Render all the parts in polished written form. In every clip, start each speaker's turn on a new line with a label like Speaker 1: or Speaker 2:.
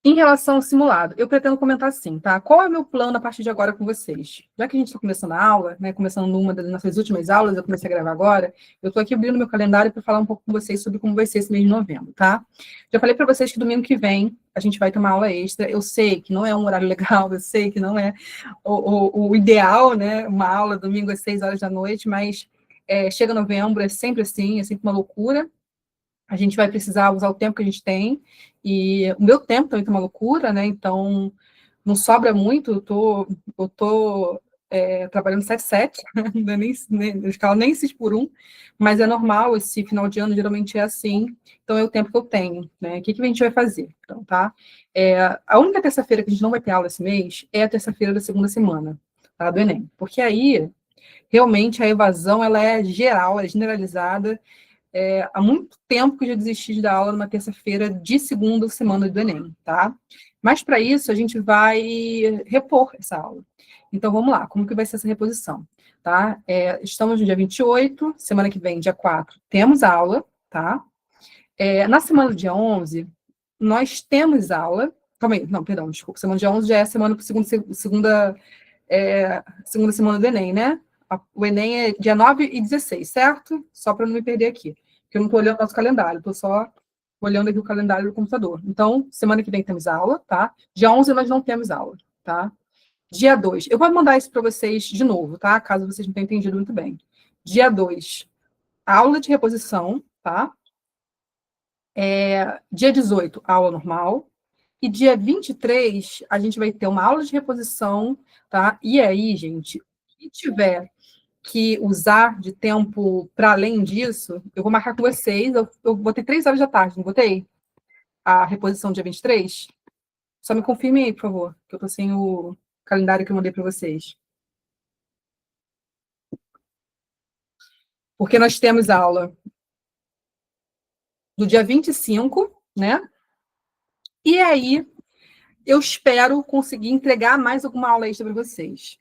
Speaker 1: Em relação ao simulado, eu pretendo comentar assim, tá? Qual é o meu plano a partir de agora com vocês? Já que a gente está começando a aula, né? Começando numa das nossas últimas aulas, eu comecei a gravar agora, eu estou aqui abrindo meu calendário para falar um pouco com vocês sobre como vai ser esse mês de novembro, tá? Já falei para vocês que domingo que vem a gente vai ter uma aula extra. Eu sei que não é um horário legal, eu sei que não é o ideal, né? Uma aula domingo às 6 horas da noite, mas chega novembro, é sempre assim, é sempre uma loucura. A gente vai precisar usar o tempo que a gente tem, e o meu tempo também tá uma loucura, né? Então, não sobra muito, eu tô trabalhando 7/7, nem escala nem 6 por 1, mas é normal, esse final de ano geralmente é assim, então é o tempo que eu tenho, né? O que a gente vai fazer? Então, tá? A única terça-feira que a gente não vai ter aula esse mês é a terça-feira da segunda semana, tá? Do Enem, porque aí, realmente, a evasão, ela é geral, é generalizada. Há muito tempo que eu já desisti de dar aula numa terça-feira de segunda semana do Enem, tá? Mas para isso a gente vai repor essa aula. Então vamos lá, como que vai ser essa reposição? Tá? Estamos no dia 28, semana que vem, dia 4, temos aula, tá? Na semana do dia 11, nós temos aula. Calma aí, não, perdão, desculpa. Semana do dia 11 já é a semana para segunda semana do Enem, né? O Enem é dia 9 e 16, certo? Só para não me perder aqui. Porque eu não estou olhando o nosso calendário, estou só olhando aqui o calendário do computador. Então, semana que vem temos aula, tá? Dia 11 nós não temos aula, tá? Dia 2, eu vou mandar isso para vocês de novo, tá? Caso vocês não tenham entendido muito bem. Dia 2, aula de reposição, tá? Dia 18, aula normal. E dia 23, a gente vai ter uma aula de reposição, tá? E aí, gente, se tiver que usar de tempo para além disso, eu vou marcar com vocês. Eu botei 3 horas da tarde, não botei? A reposição dia 23? Só me confirme aí, por favor, que eu tô sem o calendário que eu mandei para vocês. Porque nós temos aula do dia 25, né? E aí, eu espero conseguir entregar mais alguma aula extra para vocês.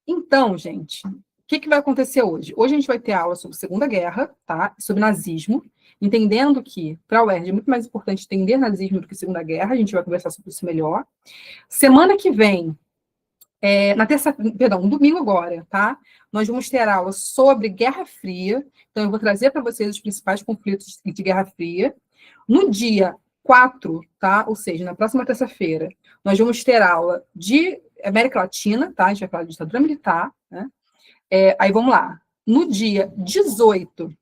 Speaker 1: Então, gente, o que vai acontecer hoje? Hoje a gente vai ter aula sobre Segunda Guerra, tá? Sobre nazismo, entendendo que, para a UERJ, é muito mais importante entender nazismo do que Segunda Guerra, a gente vai conversar sobre isso melhor. Semana que vem, no domingo agora, tá? Nós vamos ter aula sobre Guerra Fria, então eu vou trazer para vocês os principais conflitos de Guerra Fria. No dia 4, tá? Ou seja, na próxima terça-feira, nós vamos ter aula de América Latina, tá? A gente vai falar de ditadura militar, né? Aí vamos lá. No dia 18,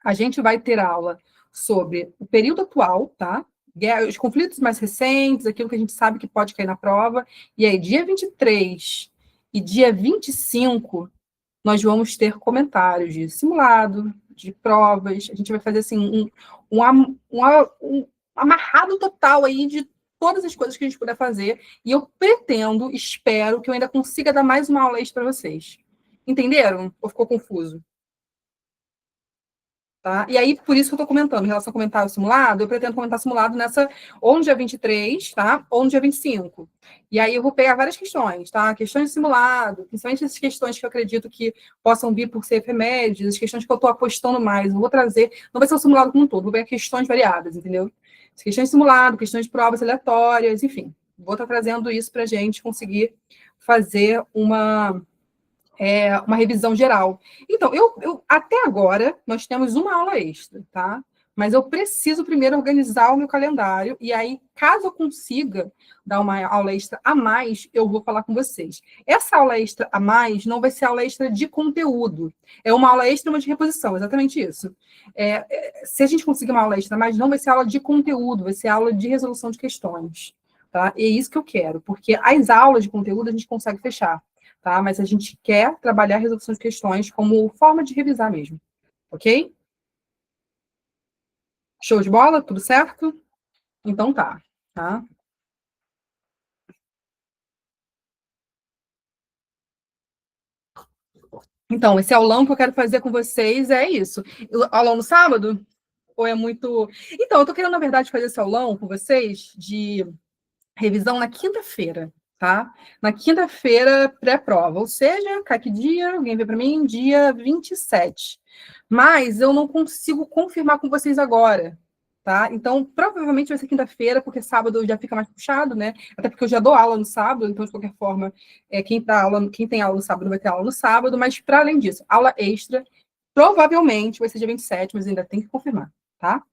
Speaker 1: a gente vai ter aula sobre o período atual, tá? Os conflitos mais recentes, aquilo que a gente sabe que pode cair na prova. E aí, dia 23 e dia 25, nós vamos ter comentários de simulado, de provas. A gente vai fazer assim um amarrado total aí de todas as coisas que a gente puder fazer. E eu pretendo, espero, que eu ainda consiga dar mais uma aula extra para vocês. Entenderam? Ou ficou confuso? Tá? E aí, por isso que eu estou comentando, em relação a comentar o simulado, eu pretendo comentar simulado ou no dia 23, tá? Ou no dia 25. E aí eu vou pegar várias questões, tá? Questões de simulado, principalmente essas questões que eu acredito que possam vir por ser efemérides, as questões que eu estou apostando mais, eu vou trazer, não vai ser um simulado como um todo, vou pegar questões variadas, entendeu? As questões de simulado, questões de provas aleatórias, enfim. Vou estar trazendo isso para a gente conseguir fazer uma revisão geral. Então, até agora, nós temos uma aula extra, tá? Mas eu preciso primeiro organizar o meu calendário, e aí, caso eu consiga dar uma aula extra a mais, eu vou falar com vocês. Essa aula extra a mais não vai ser aula extra de conteúdo, é uma aula extra, mas de reposição, exatamente isso. Se a gente conseguir uma aula extra a mais, não vai ser aula de conteúdo, vai ser aula de resolução de questões, tá? E é isso que eu quero, porque as aulas de conteúdo a gente consegue fechar. Tá? Mas a gente quer trabalhar a resolução de questões como forma de revisar mesmo, ok? Show de bola? Tudo certo? Então tá? Então, esse aulão que eu quero fazer com vocês é isso. Aulão no sábado? Ou é muito... Então, eu tô querendo, na verdade, fazer esse aulão com vocês de revisão na quinta-feira, tá? Na quinta-feira, pré-prova. Ou seja, cai que dia? Alguém vê para mim? Dia 27. Mas eu não consigo confirmar com vocês agora, tá? Então, provavelmente vai ser quinta-feira, porque sábado já fica mais puxado, né? Até porque eu já dou aula no sábado, então, de qualquer forma, quem tem aula no sábado vai ter aula no sábado, mas, para além disso, aula extra, provavelmente vai ser dia 27, mas ainda tem que confirmar, tá?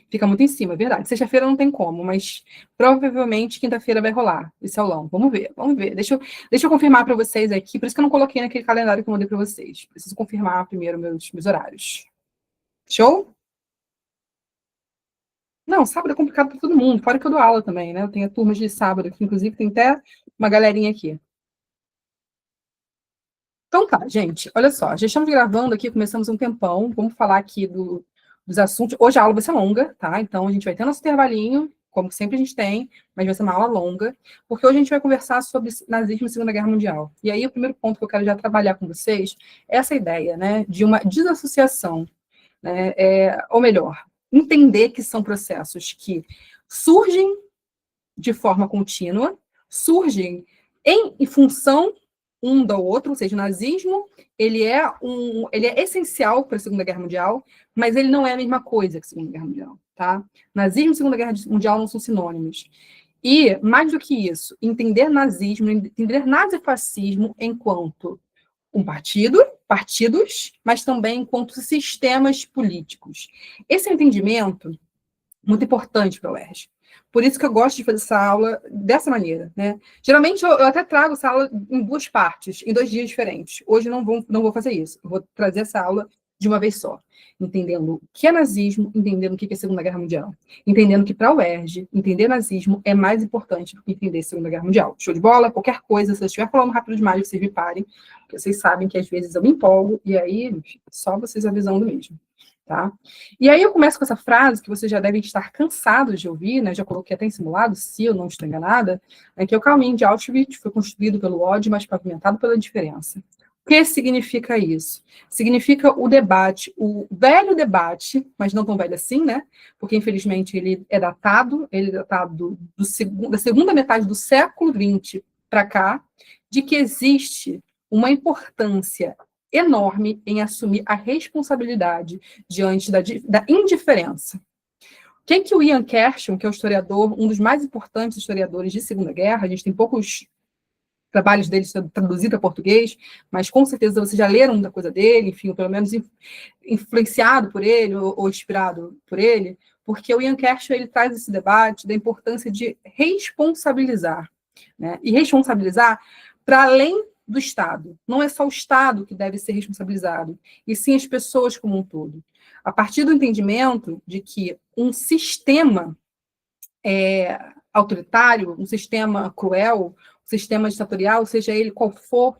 Speaker 1: Fica muito em cima, é verdade. Sexta-feira não tem como, mas provavelmente quinta-feira vai rolar esse aulão. Vamos ver, vamos ver. Deixa eu confirmar para vocês aqui, por isso que eu não coloquei naquele calendário que eu mandei para vocês. Preciso confirmar primeiro meus horários. Show? Não, sábado é complicado para todo mundo, fora que eu dou aula também, né? Eu tenho turmas de sábado aqui, inclusive tem até uma galerinha aqui. Então tá, gente, olha só, já estamos gravando aqui, começamos um tempão, vamos falar aqui dos assuntos. Hoje a aula vai ser longa, tá? Então a gente vai ter nosso intervalinho, como sempre a gente tem, mas vai ser uma aula longa, porque hoje a gente vai conversar sobre nazismo e Segunda Guerra Mundial. E aí o primeiro ponto que eu quero já trabalhar com vocês é essa ideia, né, de uma desassociação, né, ou melhor, entender que são processos que surgem de forma contínua, surgem em função um do outro, ou seja, o nazismo ele é essencial para a Segunda Guerra Mundial, mas ele não é a mesma coisa que a Segunda Guerra Mundial, tá? Nazismo e Segunda Guerra Mundial não são sinônimos. E, mais do que isso, entender nazismo, entender nazifascismo enquanto um partidos, mas também enquanto sistemas políticos. Esse entendimento muito importante para o UERJ. Por isso que eu gosto de fazer essa aula dessa maneira, né? Geralmente eu até trago essa aula em duas partes, em 2 dias diferentes. Hoje não vou fazer isso. Eu vou trazer essa aula de uma vez só, entendendo o que é nazismo, entendendo o que é a Segunda Guerra Mundial, entendendo que para o UERJ, entender nazismo é mais importante do que entender a Segunda Guerra Mundial. Show de bola? Qualquer coisa, se eu estiver falando rápido demais, vocês me parem, porque vocês sabem que às vezes eu me empolgo, e aí só vocês avisando mesmo. Tá? E aí eu começo com essa frase que vocês já devem estar cansados de ouvir, né? Já coloquei até em simulado, se eu não estou enganada, que o caminho de Auschwitz foi construído pelo ódio, mas pavimentado pela indiferença. O que significa isso? Significa o debate, o velho debate, mas não tão velho assim, né? Porque, infelizmente, ele é datado da segunda metade do século XX para cá, de que existe uma importância enorme em assumir a responsabilidade diante da indiferença. Quem que o Ian Kershaw, que é o historiador, um dos mais importantes historiadores de Segunda Guerra, a gente tem poucos trabalhos dele traduzidos para português, mas com certeza vocês já leram muita coisa dele, enfim, ou pelo menos influenciado por ele ou inspirado por ele, porque o Ian Kershaw ele traz esse debate da importância de responsabilizar, né? E responsabilizar para além do Estado. Não é só o Estado que deve ser responsabilizado, e sim as pessoas como um todo. A partir do entendimento de que um sistema autoritário, um sistema cruel, um sistema ditatorial, seja ele qual for,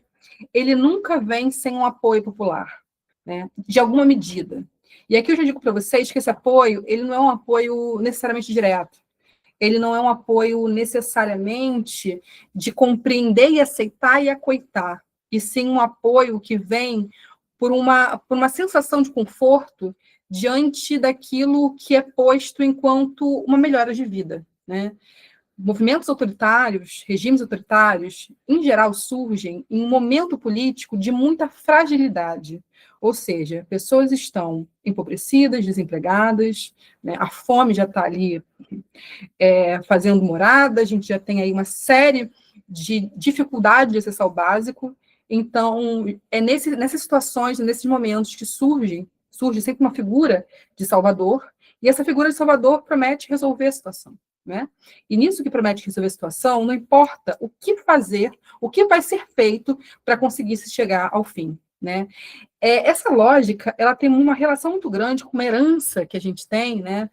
Speaker 1: ele nunca vem sem um apoio popular, né? De alguma medida. E aqui eu já digo para vocês que esse apoio, ele não é um apoio necessariamente direto. Ele não é um apoio necessariamente de compreender e aceitar e acoitar, e sim um apoio que vem por uma sensação de conforto diante daquilo que é posto enquanto uma melhora de vida, né? Movimentos autoritários, regimes autoritários, em geral, surgem em um momento político de muita fragilidade. Ou seja, pessoas estão empobrecidas, desempregadas, né? A fome já está ali fazendo morada, a gente já tem aí uma série de dificuldades de acessar o básico. Então, é nessas situações, nesses momentos que surge sempre uma figura de Salvador, e essa figura de Salvador promete resolver a situação, né? E nisso que promete resolver a situação, não importa o que fazer, o que vai ser feito para conseguir se chegar ao fim, né? Essa lógica, ela tem uma relação muito grande com uma herança que a gente tem, né?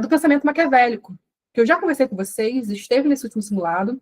Speaker 1: Do pensamento maquiavélico, que eu já conversei com vocês, esteve nesse último simulado,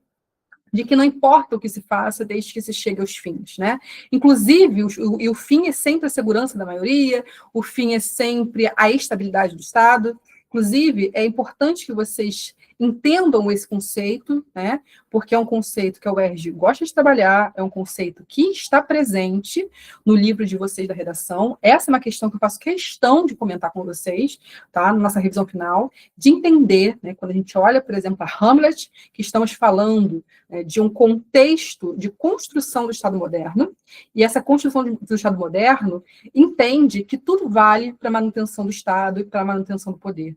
Speaker 1: de que não importa o que se faça desde que se chegue aos fins, né? Inclusive, o fim é sempre a segurança da maioria, o fim é sempre a estabilidade do Estado. Inclusive, é importante que vocês entendam esse conceito, né? Porque é um conceito que a UERJ gosta de trabalhar, é um conceito que está presente no livro de vocês da redação. Essa é uma questão que eu faço questão de comentar com vocês, tá? Na nossa revisão final, de entender, né? Quando a gente olha, por exemplo, a Hamlet, que estamos falando, né, de um contexto de construção do Estado moderno, e essa construção do Estado moderno entende que tudo vale para a manutenção do Estado e para a manutenção do poder.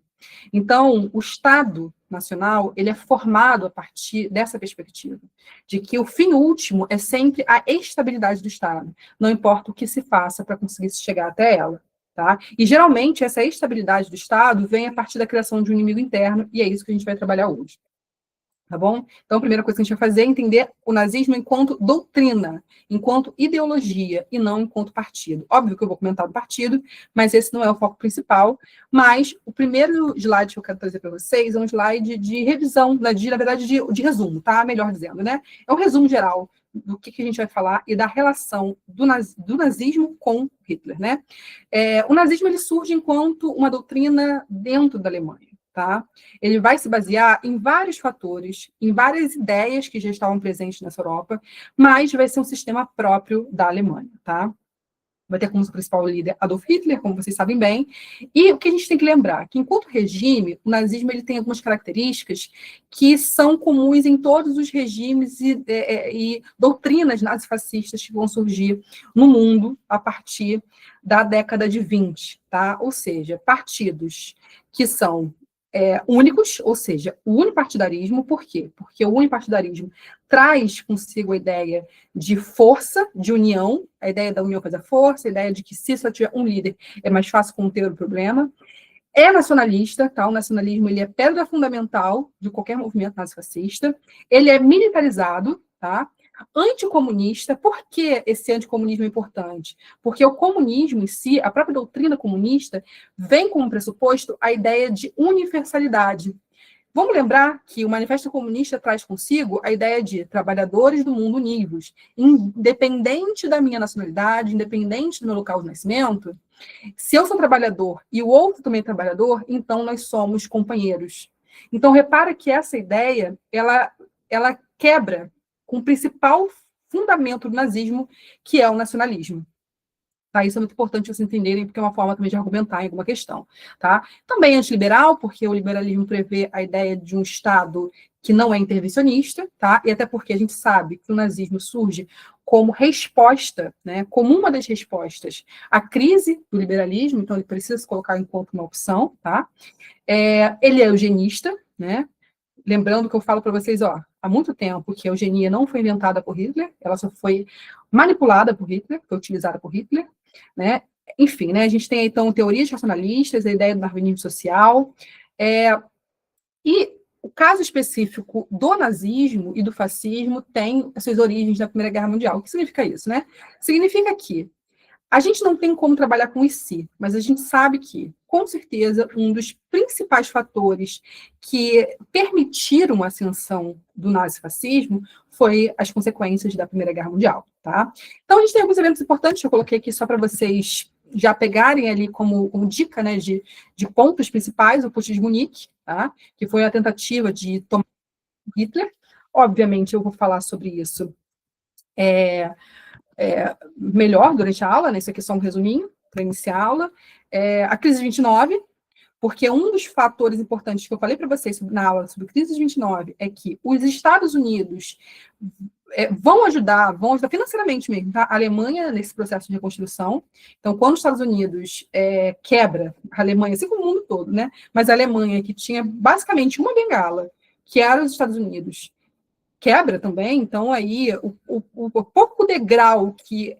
Speaker 1: Então, o Estado nacional, ele é formado a partir dessa perspectiva, de que o fim último é sempre a estabilidade do Estado, não importa o que se faça para conseguir chegar até ela. Tá? E, geralmente, essa estabilidade do Estado vem a partir da criação de um inimigo interno, e é isso que a gente vai trabalhar hoje. Tá bom? Então, a primeira coisa que a gente vai fazer é entender o nazismo enquanto doutrina, enquanto ideologia, e não enquanto partido. Óbvio que eu vou comentar do partido, mas esse não é o foco principal. Mas o primeiro slide que eu quero trazer para vocês é um slide de revisão, na verdade, de resumo, tá? Melhor dizendo, né? É um resumo geral do que a gente vai falar e da relação do nazismo com Hitler, né? O nazismo, ele surge enquanto uma doutrina dentro da Alemanha. Tá? Ele vai se basear em vários fatores, em várias ideias que já estavam presentes nessa Europa, mas vai ser um sistema próprio da Alemanha. Tá? Vai ter como principal líder Adolf Hitler, como vocês sabem bem, e o que a gente tem que lembrar, que enquanto regime, o nazismo ele tem algumas características que são comuns em todos os regimes e doutrinas nazifascistas que vão surgir no mundo a partir da década de 20, tá? Ou seja, partidos que são únicos, ou seja, o unipartidarismo. Por quê? Porque o unipartidarismo traz consigo a ideia de força, de união, a ideia da união faz a força, a ideia de que se só tiver um líder é mais fácil conter o problema. É nacionalista, tá? O nacionalismo ele é pedra fundamental de qualquer movimento nazifascista. Ele é militarizado, tá? Anticomunista. Por que esse anticomunismo é importante? Porque o comunismo em si, a própria doutrina comunista, vem como pressuposto a ideia de universalidade. Vamos lembrar que o Manifesto Comunista traz consigo a ideia de trabalhadores do mundo unidos, independente da minha nacionalidade, independente do meu local de nascimento. Se eu sou trabalhador e o outro também é trabalhador, então nós somos companheiros. Então, repara que essa ideia, ela quebra com o principal fundamento do nazismo, que é o nacionalismo. Tá? Isso é muito importante vocês entenderem, porque é uma forma também de argumentar em alguma questão. Tá? Também antiliberal, porque o liberalismo prevê a ideia de um Estado que não é intervencionista, tá? E até porque a gente sabe que o nazismo surge como resposta, né, como uma das respostas à crise do liberalismo, então ele precisa se colocar enquanto uma opção. Tá? Ele é eugenista, né? Lembrando que eu falo para vocês, há muito tempo que a eugenia não foi inventada por Hitler, ela só foi manipulada por Hitler, foi utilizada por Hitler, né? Enfim, né, a gente tem, então, teorias racionalistas, a ideia do darwinismo social, e o caso específico do nazismo e do fascismo tem as suas origens na Primeira Guerra Mundial. O que significa isso, né? Significa que a gente não tem como trabalhar com isso, mas a gente sabe que, com certeza, um dos principais fatores que permitiram a ascensão do nazifascismo foi as consequências da Primeira Guerra Mundial. Tá? Então, a gente tem alguns eventos importantes, eu coloquei aqui só para vocês já pegarem ali como dica, né, de pontos principais, o Putsch de Munique, tá? Que foi a tentativa de tomar Hitler. Obviamente, eu vou falar sobre isso melhor durante a aula, né? Isso aqui é só um resuminho para iniciar a aula. A crise de 29, porque um dos fatores importantes que eu falei para vocês na aula sobre a crise de 29 é que os Estados Unidos vão ajudar financeiramente mesmo, tá? A Alemanha nesse processo de reconstrução. Então, quando os Estados Unidos quebra a Alemanha, assim como o mundo todo, né? Mas a Alemanha, que tinha basicamente uma bengala, que era os Estados Unidos, quebra também, então aí o pouco degrau que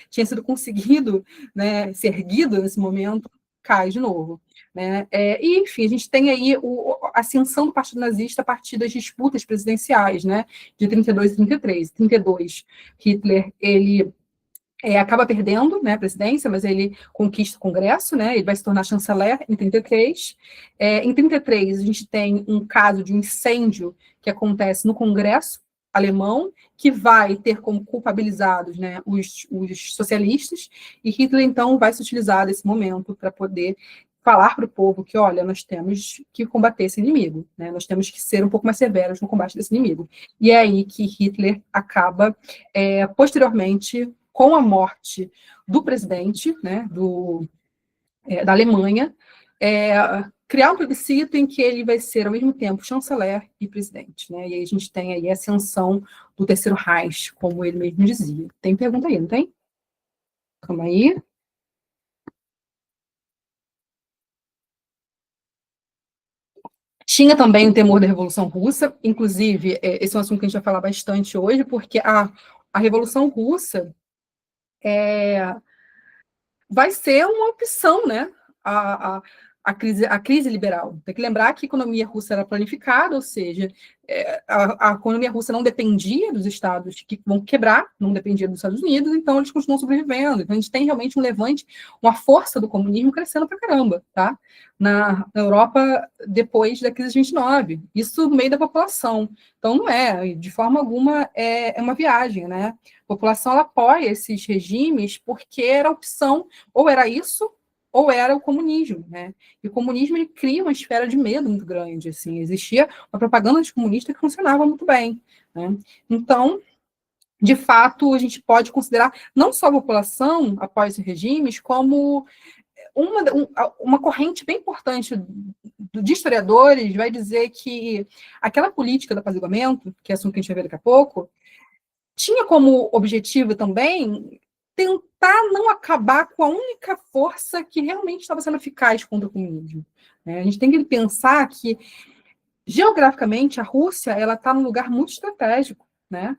Speaker 1: tinha sido conseguido, né, ser erguido nesse momento, cai de novo. Né? E, enfim, a gente tem aí a ascensão do Partido Nazista a partir das disputas presidenciais, né, de 32 e 33. 32, Hitler, ele acaba perdendo, né, a presidência, mas ele conquista o Congresso, né, ele vai se tornar chanceler em 33. Em 33, a gente tem um caso de um incêndio que acontece no Congresso alemão, que vai ter como culpabilizados, né, os socialistas, e Hitler, então, vai se utilizar desse momento para poder falar para o povo que, olha, nós temos que combater esse inimigo, né? Nós temos que ser um pouco mais severos no combate desse inimigo. E é aí que Hitler acaba, posteriormente, com a morte do presidente, né, da Alemanha, criar um plebiscito em que ele vai ser, ao mesmo tempo, chanceler e presidente. Né? E aí a gente tem aí a ascensão do Terceiro Reich, como ele mesmo dizia. Tem pergunta aí, não tem? Calma aí. Tinha também o temor da Revolução Russa, inclusive, esse é um assunto que a gente vai falar bastante hoje, porque a Revolução Russa vai ser uma opção, né? A, a, a crise liberal. Tem que lembrar que a economia russa era planificada, ou seja, a economia russa não dependia dos estados que vão quebrar, não dependia dos Estados Unidos, então eles continuam sobrevivendo. Então a gente tem realmente um levante, uma força do comunismo crescendo pra caramba, tá? Na Europa, depois da crise de 29. Isso no meio da população. Então não é, de forma alguma, é uma viagem, né? A população ela apoia esses regimes porque era opção, ou era isso, ou era o comunismo, né? E o comunismo ele cria uma esfera de medo muito grande, assim, existia uma propaganda anticomunista que funcionava muito bem, né? Então, de fato, a gente pode considerar não só a população após esses regimes, como uma corrente bem importante de historiadores vai dizer que aquela política do apaziguamento, que é assunto que a gente vai ver daqui a pouco, tinha como objetivo também tentar não acabar com a única força que realmente estava sendo eficaz contra o comunismo. A gente tem que pensar que, geograficamente, a Rússia ela está num lugar muito estratégico, né?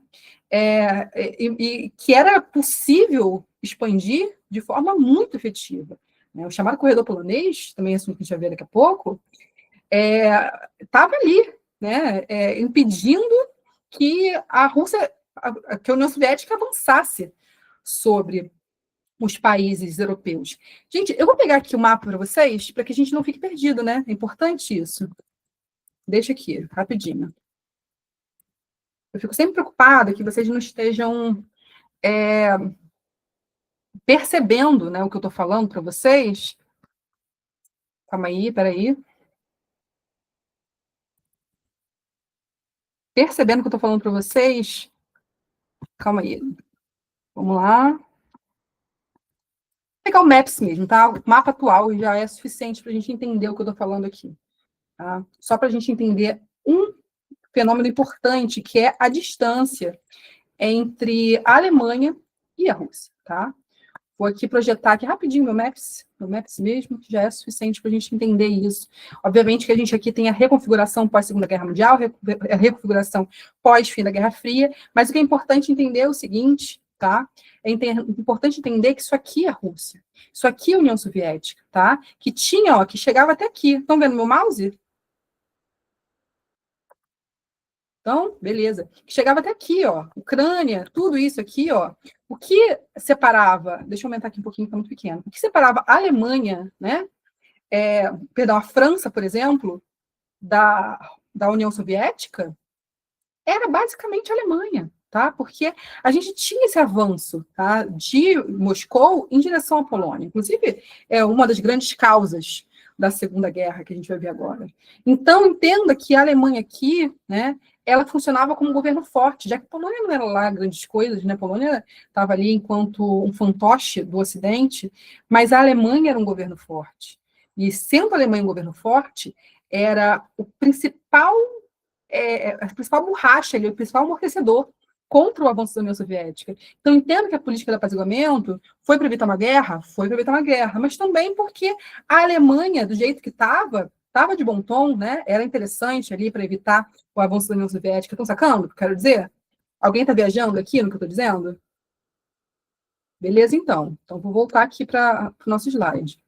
Speaker 1: E que era possível expandir de forma muito efetiva. O chamado corredor polonês, também é assunto que a gente vai ver daqui a pouco, estava ali, né? Impedindo que a Rússia, que a União Soviética avançasse sobre os países europeus. Gente, eu vou pegar aqui o mapa para vocês, para que a gente não fique perdido, né? É importante isso. Deixa aqui, rapidinho. Eu fico sempre preocupada que vocês não estejam percebendo, né, o que eu estou falando para vocês. Calma aí, peraí. Percebendo o que eu estou falando para vocês. Calma aí. Vamos lá. Vou pegar o Maps mesmo, tá? O mapa atual já é suficiente para a gente entender o que eu estou falando aqui. Tá? Só para a gente entender um fenômeno importante, que é a distância entre a Alemanha e a Rússia, tá? Vou aqui projetar aqui rapidinho meu Maps mesmo, que já é suficiente para a gente entender isso. Obviamente que a gente aqui tem a reconfiguração pós-Segunda Guerra Mundial, a reconfiguração pós-fim da Guerra Fria, mas o que é importante entender é o seguinte, tá? É importante entender que isso aqui é a Rússia, isso aqui é a União Soviética, tá? Que tinha, ó, que chegava até aqui. Estão vendo meu mouse? Então, beleza. Chegava até aqui, ó, Ucrânia, tudo isso aqui, ó. O que separava, deixa eu aumentar aqui um pouquinho, que está muito pequeno. O que separava a Alemanha, né? Perdão, a França, por exemplo, da União Soviética, era basicamente a Alemanha, tá? Porque a gente tinha esse avanço, tá? De Moscou em direção à Polônia. Inclusive, é uma das grandes causas da Segunda Guerra que a gente vai ver agora. Então, entenda que a Alemanha aqui, né, ela funcionava como um governo forte, já que a Polônia não era lá grandes coisas, né? A Polônia estava ali enquanto um fantoche do Ocidente, mas a Alemanha era um governo forte. E sendo a Alemanha um governo forte, era o principal a principal borracha, o principal amortecedor contra o avanço da União Soviética. Então, entendo que a política do apaziguamento foi para evitar uma guerra? Foi para evitar uma guerra, mas também porque a Alemanha, do jeito que estava de bom tom, né? Era interessante ali para evitar o avanço da União Soviética. Estão sacando o que eu quero dizer? Alguém está viajando aqui no que eu estou dizendo? Beleza, então. Então, vou voltar aqui para o nosso slide.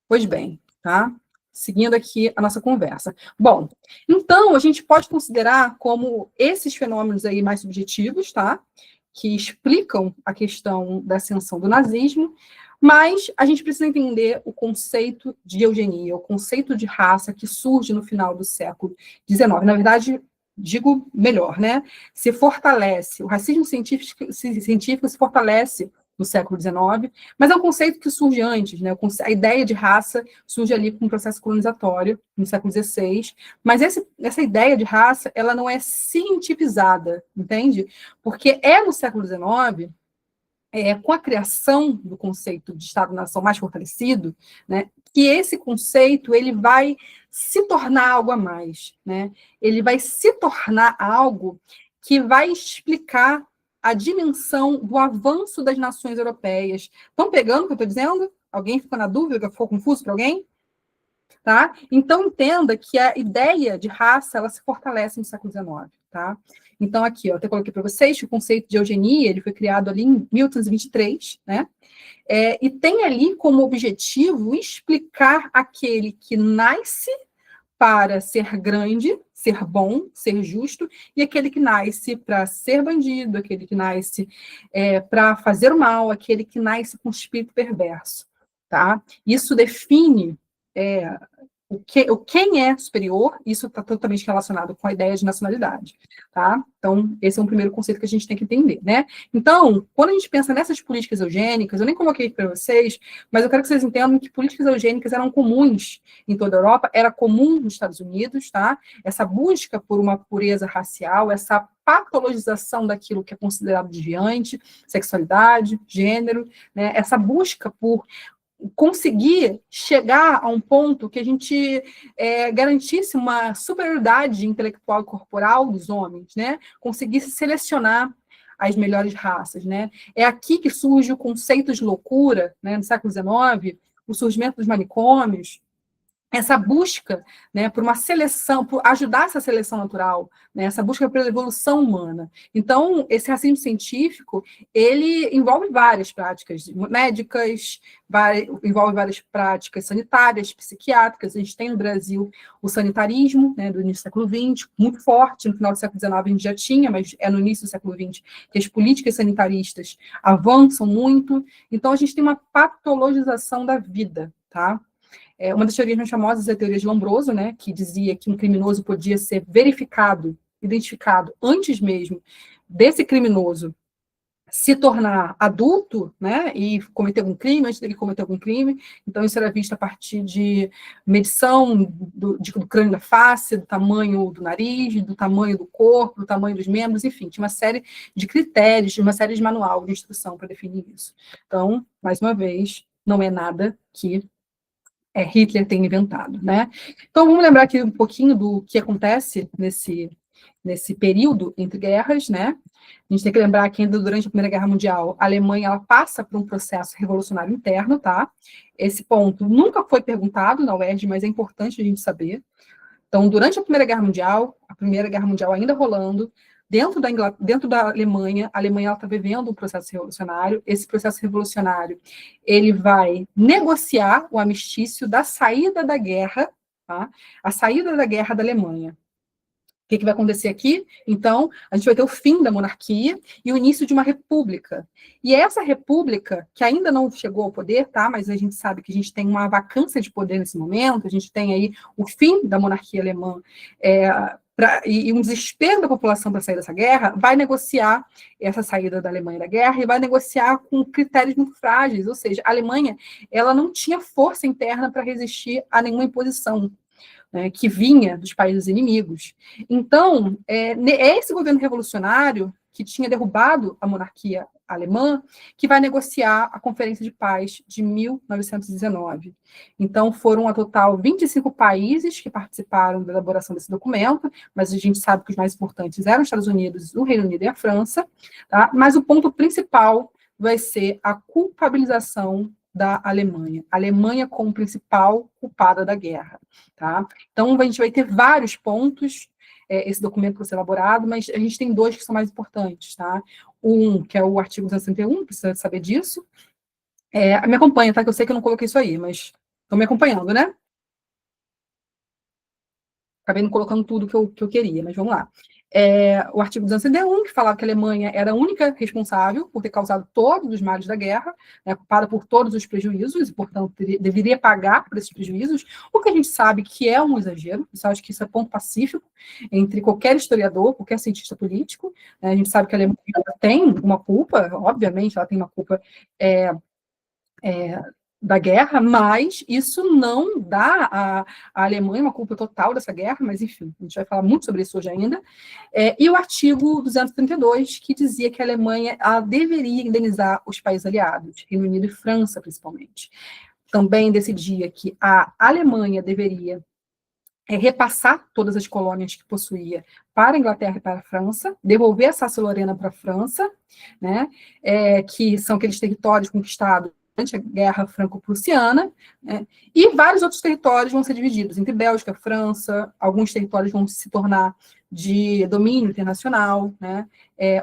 Speaker 1: Pois bem, tá? Seguindo aqui a nossa conversa. Bom, então, a gente pode considerar como esses fenômenos aí mais subjetivos, tá? Que explicam a questão da ascensão do nazismo, mas a gente precisa entender o conceito de eugenia, o conceito de raça que surge no final do século XIX. Na verdade, digo melhor, né? Se fortalece, o racismo científico se fortalece no século XIX, mas é um conceito que surge antes, né? A ideia de raça surge ali com o processo colonizatório, no século XVI, mas essa ideia de raça, ela não é cientificada, entende? Porque é no século XIX, com a criação do conceito de Estado-nação mais fortalecido, né, que esse conceito ele vai se tornar algo a mais, né? Ele vai se tornar algo que vai explicar a dimensão do avanço das nações europeias. Estão pegando o que eu estou dizendo? Alguém ficou na dúvida? Ficou confuso para alguém? Tá? Então, entenda que a ideia de raça ela se fortalece no século XIX. Tá? Então, aqui, ó, eu até coloquei para vocês que o conceito de eugenia ele foi criado ali em 1823, né? E tem ali como objetivo explicar aquele que nasce para ser grande, ser bom, ser justo, e aquele que nasce para ser bandido, aquele que nasce para fazer o mal, aquele que nasce com espírito perverso. Tá? Isso define quem é superior, isso está totalmente relacionado com a ideia de nacionalidade, tá? Então, esse é um primeiro conceito que a gente tem que entender, né? Então, quando a gente pensa nessas políticas eugênicas, eu nem coloquei para vocês, mas eu quero que vocês entendam que políticas eugênicas eram comuns em toda a Europa, era comum nos Estados Unidos, tá? Essa busca por uma pureza racial, essa patologização daquilo que é considerado desviante, sexualidade, gênero, né? Essa busca por conseguir chegar a um ponto que a gente garantisse uma superioridade intelectual e corporal dos homens, né? Conseguisse selecionar as melhores raças, né? É aqui que surge o conceito de loucura, né? No século XIX, o surgimento dos manicômios, essa busca, né, por uma seleção, por ajudar essa seleção natural, né, essa busca pela evolução humana. Então, esse racismo científico, ele envolve várias práticas médicas, envolve várias práticas sanitárias, psiquiátricas. A gente tem no Brasil o sanitarismo, né, do início do século XX, muito forte, no final do século XIX a gente já tinha, mas é no início do século XX que as políticas sanitaristas avançam muito. Então, a gente tem uma patologização da vida, tá? Uma das teorias mais famosas é a teoria de Lombroso, né, que dizia que um criminoso podia ser verificado, identificado, antes mesmo desse criminoso se tornar adulto, né, e cometer algum crime, antes dele cometer algum crime. Então, isso era visto a partir de medição do crânio da face, do tamanho do nariz, do tamanho do corpo, do tamanho dos membros, enfim, tinha uma série de critérios, uma série de manual de instrução para definir isso. Então, mais uma vez, não é nada que Hitler tem inventado, né? Então, vamos lembrar aqui um pouquinho do que acontece nesse período entre guerras, né? A gente tem que lembrar que ainda durante a Primeira Guerra Mundial, a Alemanha ela passa por um processo revolucionário interno, tá? Esse ponto nunca foi perguntado na UERJ, mas é importante a gente saber. Então, durante a Primeira Guerra Mundial ainda rolando, dentro da Alemanha, a Alemanha está vivendo um processo revolucionário. Esse processo revolucionário ele vai negociar o armistício da saída da guerra, tá? A saída da guerra da Alemanha. O que vai acontecer aqui? Então, a gente vai ter o fim da monarquia e o início de uma república. E essa república, que ainda não chegou ao poder, tá? Mas a gente sabe que a gente tem uma vacância de poder nesse momento, a gente tem aí o fim da monarquia alemã, e um desespero da população para sair dessa guerra, vai negociar essa saída da Alemanha da guerra e vai negociar com critérios muito frágeis, ou seja, a Alemanha ela não tinha força interna para resistir a nenhuma imposição, né, que vinha dos países inimigos. Então, é esse governo revolucionário que tinha derrubado a monarquia alemã, que vai negociar a Conferência de Paz de 1919. Então, foram a total 25 países que participaram da elaboração desse documento, mas a gente sabe que os mais importantes eram os Estados Unidos, o Reino Unido e a França, tá? Mas o ponto principal vai ser a culpabilização da Alemanha. A Alemanha como principal culpada da guerra, tá? Então, a gente vai ter vários pontos, esse documento vai ser elaborado, mas a gente tem dois que são mais importantes, tá? Um, que é o artigo 261, precisa saber disso. Me acompanha, tá? Que eu sei que eu não coloquei isso aí, mas estão me acompanhando, né? Acabei não colocando tudo que eu queria, mas vamos lá. O artigo 201, que falava que a Alemanha era a única responsável por ter causado todos os males da guerra, né, culpada por todos os prejuízos, e, portanto, deveria pagar por esses prejuízos, o que a gente sabe que é um exagero. Eu acho que isso é ponto pacífico entre qualquer historiador, qualquer cientista político, né. A gente sabe que a Alemanha tem uma culpa, obviamente, ela tem uma culpa é, da guerra, mas isso não dá à Alemanha uma culpa total dessa guerra, mas enfim, a gente vai falar muito sobre isso hoje ainda. E o artigo 232, que dizia que a Alemanha deveria indenizar os países aliados, Reino Unido e França, principalmente. Também decidia que a Alemanha deveria repassar todas as colônias que possuía para a Inglaterra e para a França, devolver a Sácia-Lorena para a França, né, que são aqueles territórios conquistados durante a Guerra Franco-Prussiana, né, e vários outros territórios vão ser divididos entre Bélgica, França, alguns territórios vão se tornar de domínio internacional, né,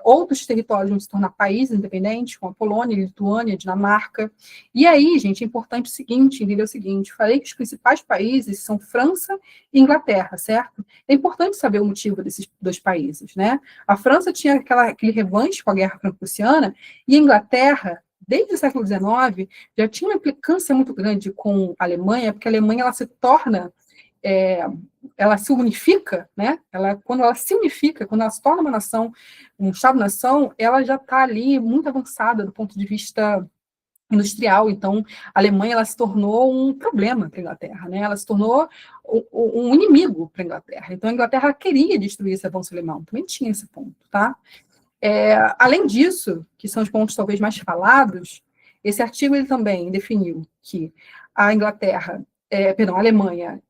Speaker 1: outros territórios vão se tornar países independentes, como a Polônia, a Lituânia, a Dinamarca. E aí, gente, é importante entender o seguinte, falei que os principais países são França e Inglaterra, certo? É importante saber o motivo desses dois países, né? A França tinha aquele revanche com a Guerra Franco-Prussiana, e a Inglaterra, desde o século XIX, já tinha uma implicância muito grande com a Alemanha, porque a Alemanha ela se torna, ela se unifica, né? Quando ela se unifica, quando ela se torna uma nação, um Estado-nação, ela já está ali muito avançada do ponto de vista industrial. Então, a Alemanha ela se tornou um problema para a Inglaterra, né? Ela se tornou um inimigo para a Inglaterra. Então, a Inglaterra queria destruir esse avanço alemão, também tinha esse ponto, tá? Além disso, que são os pontos talvez mais falados, esse artigo ele também definiu que a Inglaterra, a Alemanha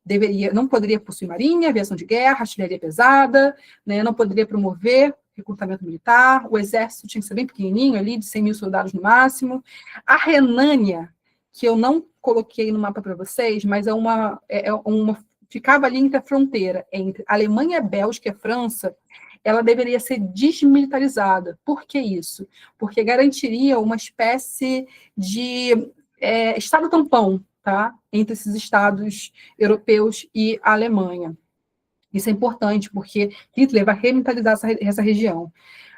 Speaker 1: não poderia possuir marinha, aviação de guerra, artilharia pesada, né, não poderia promover recrutamento militar, o exército tinha que ser bem pequenininho ali, de 100 mil soldados no máximo. A Renânia, que eu não coloquei no mapa para vocês, mas ficava ali entre a fronteira entre Alemanha, Bélgica e França, ela deveria ser desmilitarizada. Por que isso? Porque garantiria uma espécie de estado tampão, tá? Entre esses estados europeus e a Alemanha. Isso é importante, porque Hitler vai remilitarizar essa região.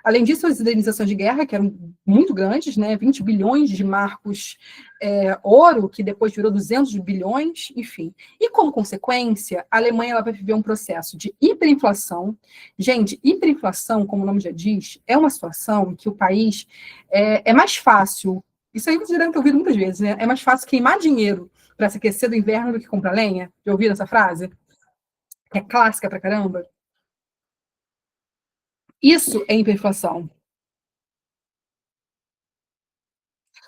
Speaker 1: Além disso, as indenizações de guerra, que eram muito grandes, né, 20 bilhões de marcos ouro, que depois virou 200 bilhões, enfim. E, como consequência, a Alemanha ela vai viver um processo de hiperinflação. Gente, hiperinflação, como o nome já diz, é uma situação que o país é mais fácil, isso aí vocês devem ter ouvido muitas vezes, né? É mais fácil queimar dinheiro para se aquecer do inverno do que comprar lenha. Já ouviram essa frase? É clássica pra caramba. Isso é hiperinflação.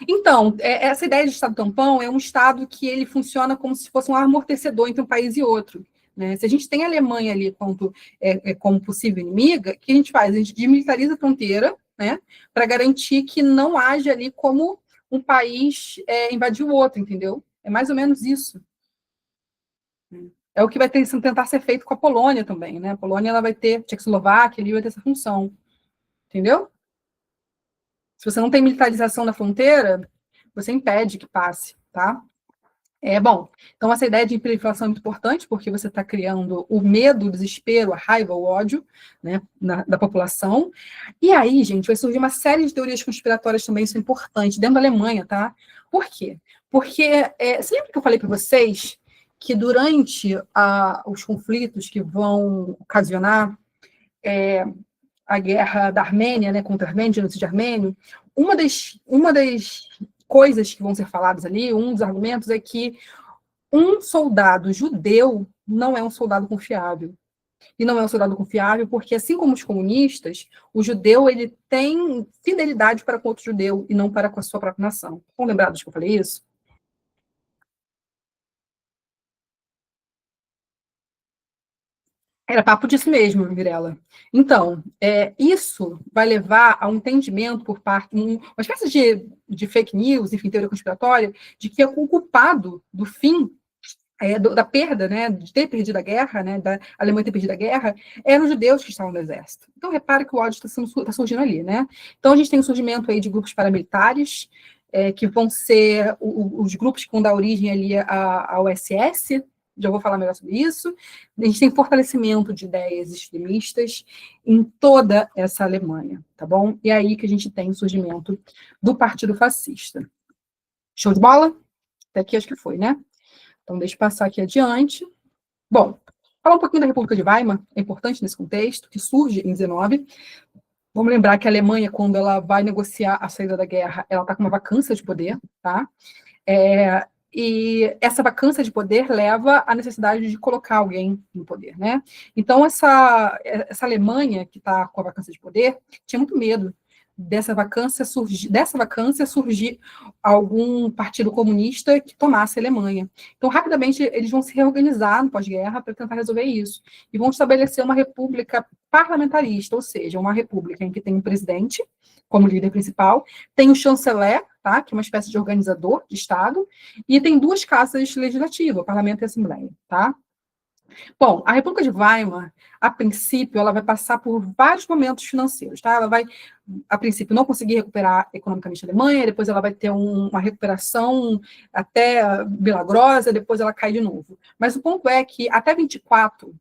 Speaker 1: Então, essa ideia de Estado tampão é um Estado que ele funciona como se fosse um amortecedor entre um país e outro. Né? Se a gente tem a Alemanha ali como possível inimiga, o que a gente faz? A gente desmilitariza a fronteira, né, para garantir que não haja ali como um país invadir o outro, entendeu? É mais ou menos isso. É o que vai tentar ser feito com a Polônia também, né? A Polônia ela vai ter, Tchecoslováquia, ele vai ter essa função, entendeu? Se você não tem militarização na fronteira, você impede que passe, tá? Bom, então essa ideia de hiperinflação é muito importante, porque você está criando o medo, o desespero, a raiva, o ódio, né, da população. E aí, gente, vai surgir uma série de teorias conspiratórias também, isso é importante, dentro da Alemanha, tá? Por quê? Porque, você lembra que eu falei para vocês que durante os conflitos que vão ocasionar a guerra da Armênia, né, contra a Armênia, genocídio armênio, uma das coisas que vão ser faladas ali, um dos argumentos é que um soldado judeu não é um soldado confiável. E não é um soldado confiável porque, assim como os comunistas, o judeu ele tem fidelidade para com outro judeu e não para com a sua própria nação. Estão lembrados que eu falei isso? Era papo disso mesmo, Mirella. Então, isso vai levar a um entendimento por parte, uma espécie de fake news, enfim, teoria conspiratória, de que o culpado do fim, da perda, né, de ter perdido a guerra, né, da Alemanha ter perdido a guerra, eram os judeus que estavam no exército. Então, repare que o ódio está surgindo ali, né? Então, a gente tem o surgimento aí de grupos paramilitares, que vão ser os grupos que vão dar origem ali ao SS, já vou falar melhor sobre isso. A gente tem fortalecimento de ideias extremistas em toda essa Alemanha, tá bom? E é aí que a gente tem o surgimento do Partido Fascista. Show de bola? Até aqui acho que foi, né? Então, deixa eu passar aqui adiante. Bom, falar um pouquinho da República de Weimar, é importante nesse contexto, que surge em 19. Vamos lembrar que a Alemanha, quando ela vai negociar a saída da guerra, ela está com uma vacância de poder, tá? E essa vacância de poder leva à necessidade de colocar alguém no poder, né? Então, essa Alemanha que está com a vacância de poder tinha muito medo dessa vacância surgir algum partido comunista que tomasse a Alemanha. Então, rapidamente, eles vão se reorganizar no pós-guerra para tentar resolver isso. E vão estabelecer uma república parlamentarista, ou seja, uma república em que tem um presidente como líder principal, tem o chanceler, tá, que é uma espécie de organizador de Estado, e tem duas casas legislativas, o parlamento e a assembleia, tá? Bom, a República de Weimar, a princípio, ela vai passar por vários momentos financeiros, tá? Ela vai, a princípio, não conseguir recuperar economicamente a Alemanha, depois ela vai ter uma recuperação até milagrosa, depois ela cai de novo. Mas o ponto é que até 1924,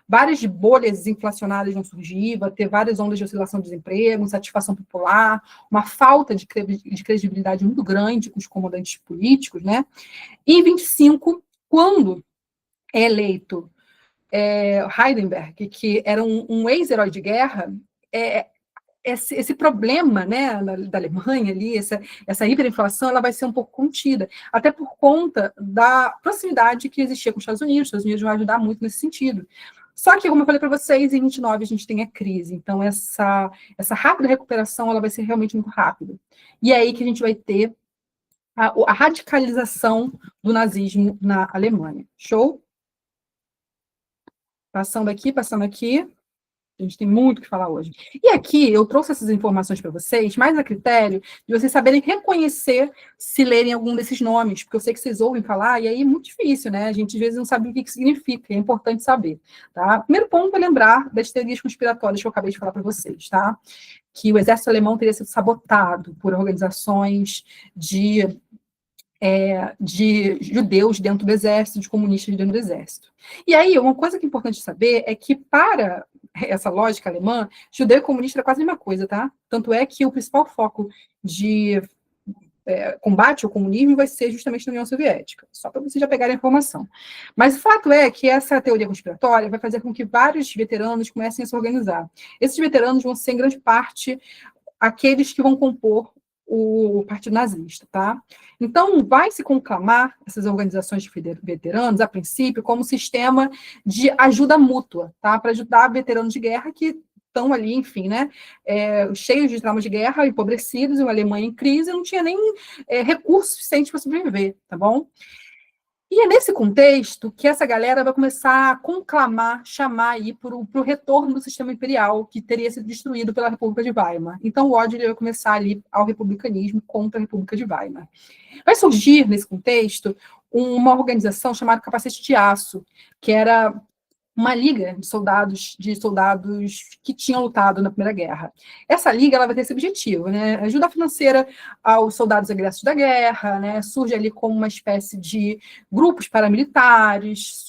Speaker 1: várias bolhas inflacionárias vão surgir, vai ter várias ondas de oscilação de desemprego, insatisfação popular, uma falta de credibilidade muito grande com os comandantes políticos, né? E em 25, quando é eleito Heidenberg, que era um ex-herói de guerra, esse problema, né, da Alemanha ali, essa hiperinflação, ela vai ser um pouco contida, até por conta da proximidade que existia com os Estados Unidos. Os Estados Unidos vão ajudar muito nesse sentido. Só que, como eu falei para vocês, em 29 a gente tem a crise, então essa rápida recuperação ela vai ser realmente muito rápida. E é aí que a gente vai ter a radicalização do nazismo na Alemanha. Show? Passando aqui. A gente tem muito o que falar hoje. E aqui eu trouxe essas informações para vocês, mais a critério de vocês saberem reconhecer se lerem algum desses nomes, porque eu sei que vocês ouvem falar, e aí é muito difícil, né? A gente às vezes não sabe o que significa, é importante saber, tá? Primeiro ponto é lembrar das teorias conspiratórias que eu acabei de falar para vocês, tá? Que o exército alemão teria sido sabotado por organizações de judeus dentro do exército, de comunistas dentro do exército. E aí, uma coisa que é importante saber é que, para essa lógica alemã, judeu e comunista é quase a mesma coisa, tá? Tanto é que o principal foco de combate ao comunismo vai ser justamente na União Soviética, só para vocês já pegarem a informação. Mas o fato é que essa teoria conspiratória vai fazer com que vários veteranos comecem a se organizar. Esses veteranos vão ser, em grande parte, aqueles que vão compor o Partido Nazista, tá? Então, vai se conclamar essas organizações de veteranos, a princípio, como um sistema de ajuda mútua, tá? Para ajudar veteranos de guerra que estão ali, enfim, né? Cheios de traumas de guerra, empobrecidos, e uma Alemanha em crise, não tinha nem recurso suficiente para sobreviver, tá bom? E é nesse contexto que essa galera vai começar a conclamar, chamar aí para o retorno do sistema imperial, que teria sido destruído pela República de Weimar. Então, o ódio vai começar ali ao republicanismo contra a República de Weimar. Vai surgir, nesse contexto, uma organização chamada Capacete de Aço, que era uma liga de soldados que tinham lutado na Primeira Guerra. Essa liga ela vai ter esse objetivo, né? Ajuda financeira aos soldados egressos da guerra, né? Surge ali como uma espécie de grupos paramilitares,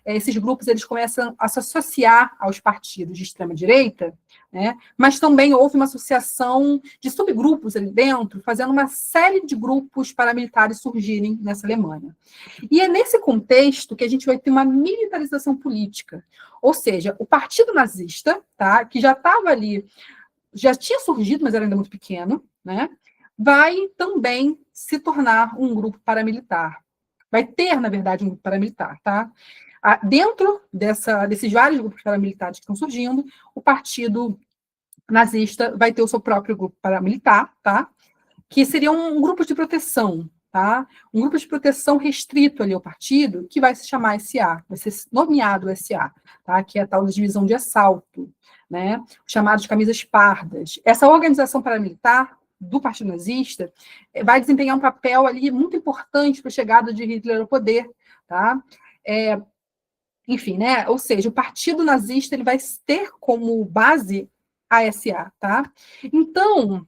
Speaker 1: esses grupos eles começam a se associar aos partidos de extrema-direita, né? Mas também houve uma associação de subgrupos ali dentro, fazendo uma série de grupos paramilitares surgirem nessa Alemanha. E é nesse contexto que a gente vai ter uma militarização política, ou seja, o Partido Nazista, tá, que já estava ali, já tinha surgido, mas era ainda muito pequeno, né, vai também se tornar um grupo paramilitar. Vai ter, na verdade, um grupo paramilitar, tá? Dentro desses vários grupos paramilitares que estão surgindo, o Partido Nazista vai ter o seu próprio grupo paramilitar, tá? Que seria um grupo de proteção, tá? Um grupo de proteção restrito ali ao partido, que vai se chamar SA, vai ser nomeado SA, tá? Que é a tal de divisão de assalto, né? Chamados camisas pardas. Essa organização paramilitar do Partido Nazista vai desempenhar um papel ali muito importante para a chegada de Hitler ao poder, tá? Enfim, né? Ou seja, o Partido Nazista ele vai ter como base a SA, tá? Então,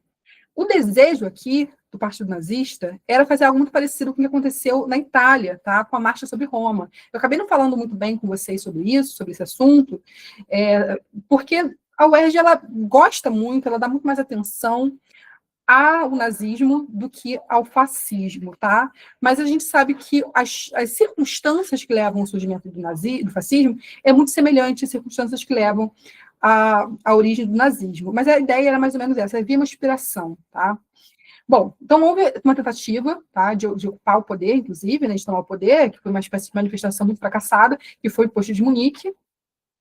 Speaker 1: o desejo aqui do Partido Nazista era fazer algo muito parecido com o que aconteceu na Itália, tá? Com a Marcha sobre Roma. Eu acabei não falando muito bem com vocês sobre isso, sobre esse assunto, porque a UERJ, ela gosta muito, ela dá muito mais atenção ao nazismo do que ao fascismo, tá? Mas a gente sabe que as circunstâncias que levam ao surgimento do fascismo é muito semelhante às circunstâncias que levam à origem do nazismo. Mas a ideia era mais ou menos essa, havia uma inspiração, tá? Bom, então houve uma tentativa, tá, de ocupar o poder, inclusive, né, de tomar o poder, que foi uma espécie de manifestação muito fracassada, que foi o posto de Munique.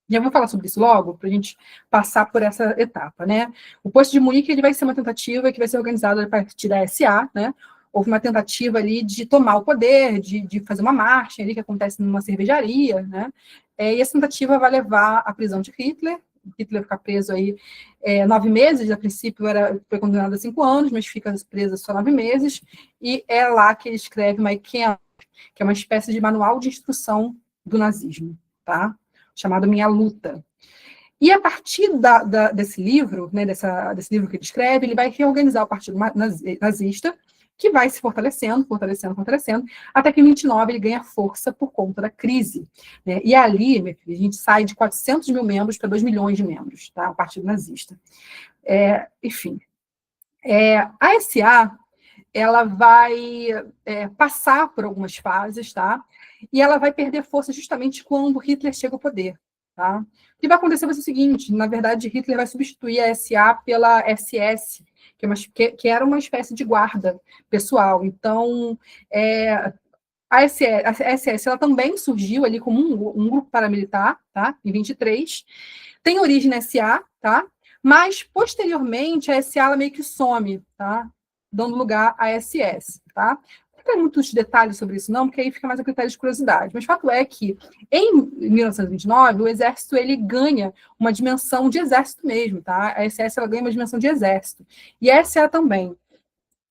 Speaker 1: Já vou falar sobre isso logo, para a gente passar por essa etapa, né? O posto de Munique, ele vai ser uma tentativa que vai ser organizada a partir da SA, né? Houve uma tentativa ali de tomar o poder, de fazer uma marcha ali que acontece numa cervejaria, né? E essa tentativa vai levar à prisão de Hitler. Hitler vai ficar preso aí 9 meses, a princípio foi condenado a 5 anos, mas fica preso só 9 meses, e é lá que ele escreve Mein Kampf, que é uma espécie de manual de instrução do nazismo, tá? Chamado Minha Luta. E a partir desse livro, né, desse livro que ele escreve, ele vai reorganizar o partido nazista, que vai se fortalecendo, até que em 29 ele ganha força por conta da crise, né? E ali, minha filha, a gente sai de 400 mil membros para 2 milhões de membros, tá? O partido nazista. Enfim, a SA, ela vai passar por algumas fases, tá? E ela vai perder força justamente quando Hitler chega ao poder, tá? O que vai acontecer vai ser o seguinte, na verdade, Hitler vai substituir a SA pela SS, que era uma espécie de guarda pessoal. Então, a SS ela também surgiu ali como um grupo paramilitar, tá? Em 23, tem origem na SA, tá? Mas, posteriormente, a SA ela meio que some, tá? Dando lugar à SS, tá? Não tem muitos detalhes sobre isso, não, porque aí fica mais a critério de curiosidade. Mas o fato é que, em 1929, o exército ele ganha uma dimensão de exército mesmo, tá? A SS ela ganha uma dimensão de exército. E a SA também.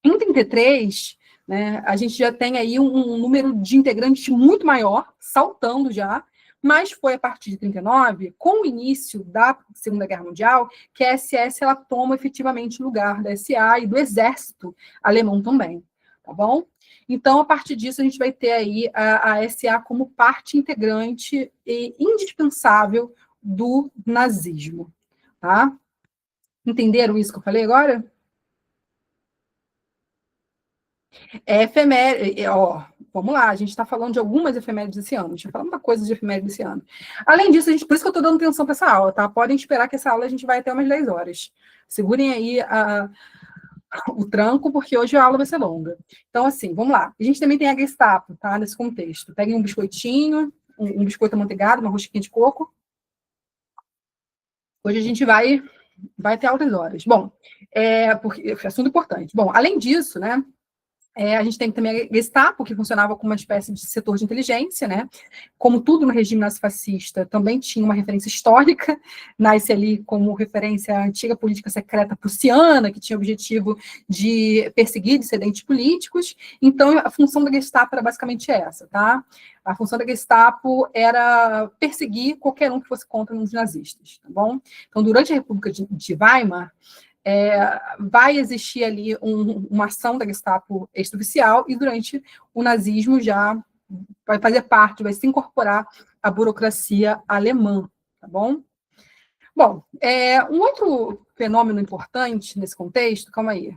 Speaker 1: Em 33, né, a gente já tem aí um número de integrantes muito maior, saltando já, mas foi a partir de 39, com o início da Segunda Guerra Mundial, que a SS ela toma efetivamente o lugar da SA e do exército alemão também, tá bom? Então, a partir disso, a gente vai ter aí a SA como parte integrante e indispensável do nazismo, tá? Entenderam isso que eu falei agora? Efeméride, vamos lá, a gente está falando de algumas efemérides desse ano, a gente vai falar uma coisa de efeméride desse ano. Além disso, por isso que eu estou dando atenção para essa aula, tá? Podem esperar que essa aula a gente vai até umas 10 horas. Segurem aí o tranco, porque hoje a aula vai ser longa. Então, assim, vamos lá. A gente também tem a Gestapo, tá? Nesse contexto. Peguem um biscoitinho, um biscoito amanteigado, uma rosquinha de coco. Hoje a gente vai ter altas horas. Bom, porque assunto importante. Bom, além disso, né? A gente tem também a Gestapo, que funcionava como uma espécie de setor de inteligência, né? Como tudo no regime nazifascista, também tinha uma referência histórica, nasce ali como referência à antiga política secreta prussiana, que tinha o objetivo de perseguir dissidentes políticos. Então, a função da Gestapo era basicamente essa, tá? A função da Gestapo era perseguir qualquer um que fosse contra os nazistas, tá bom? Então, durante a República de Weimar, vai existir ali uma ação da Gestapo extraoficial e durante o nazismo já vai fazer parte, vai se incorporar à burocracia alemã, tá bom? Bom, um outro fenômeno importante nesse contexto, calma aí,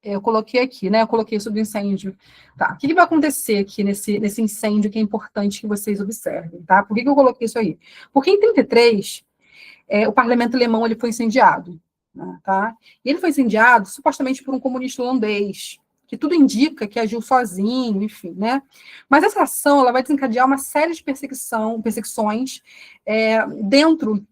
Speaker 1: eu coloquei aqui, né? Eu coloquei sobre o incêndio. Tá, o que vai acontecer aqui nesse incêndio que é importante que vocês observem, tá? Por que eu coloquei isso aí? Porque em 33, o parlamento alemão ele foi incendiado. Tá? E ele foi incendiado supostamente por um comunista holandês, que tudo indica que agiu sozinho, enfim, né? Mas essa ação ela vai desencadear uma série de perseguições dentro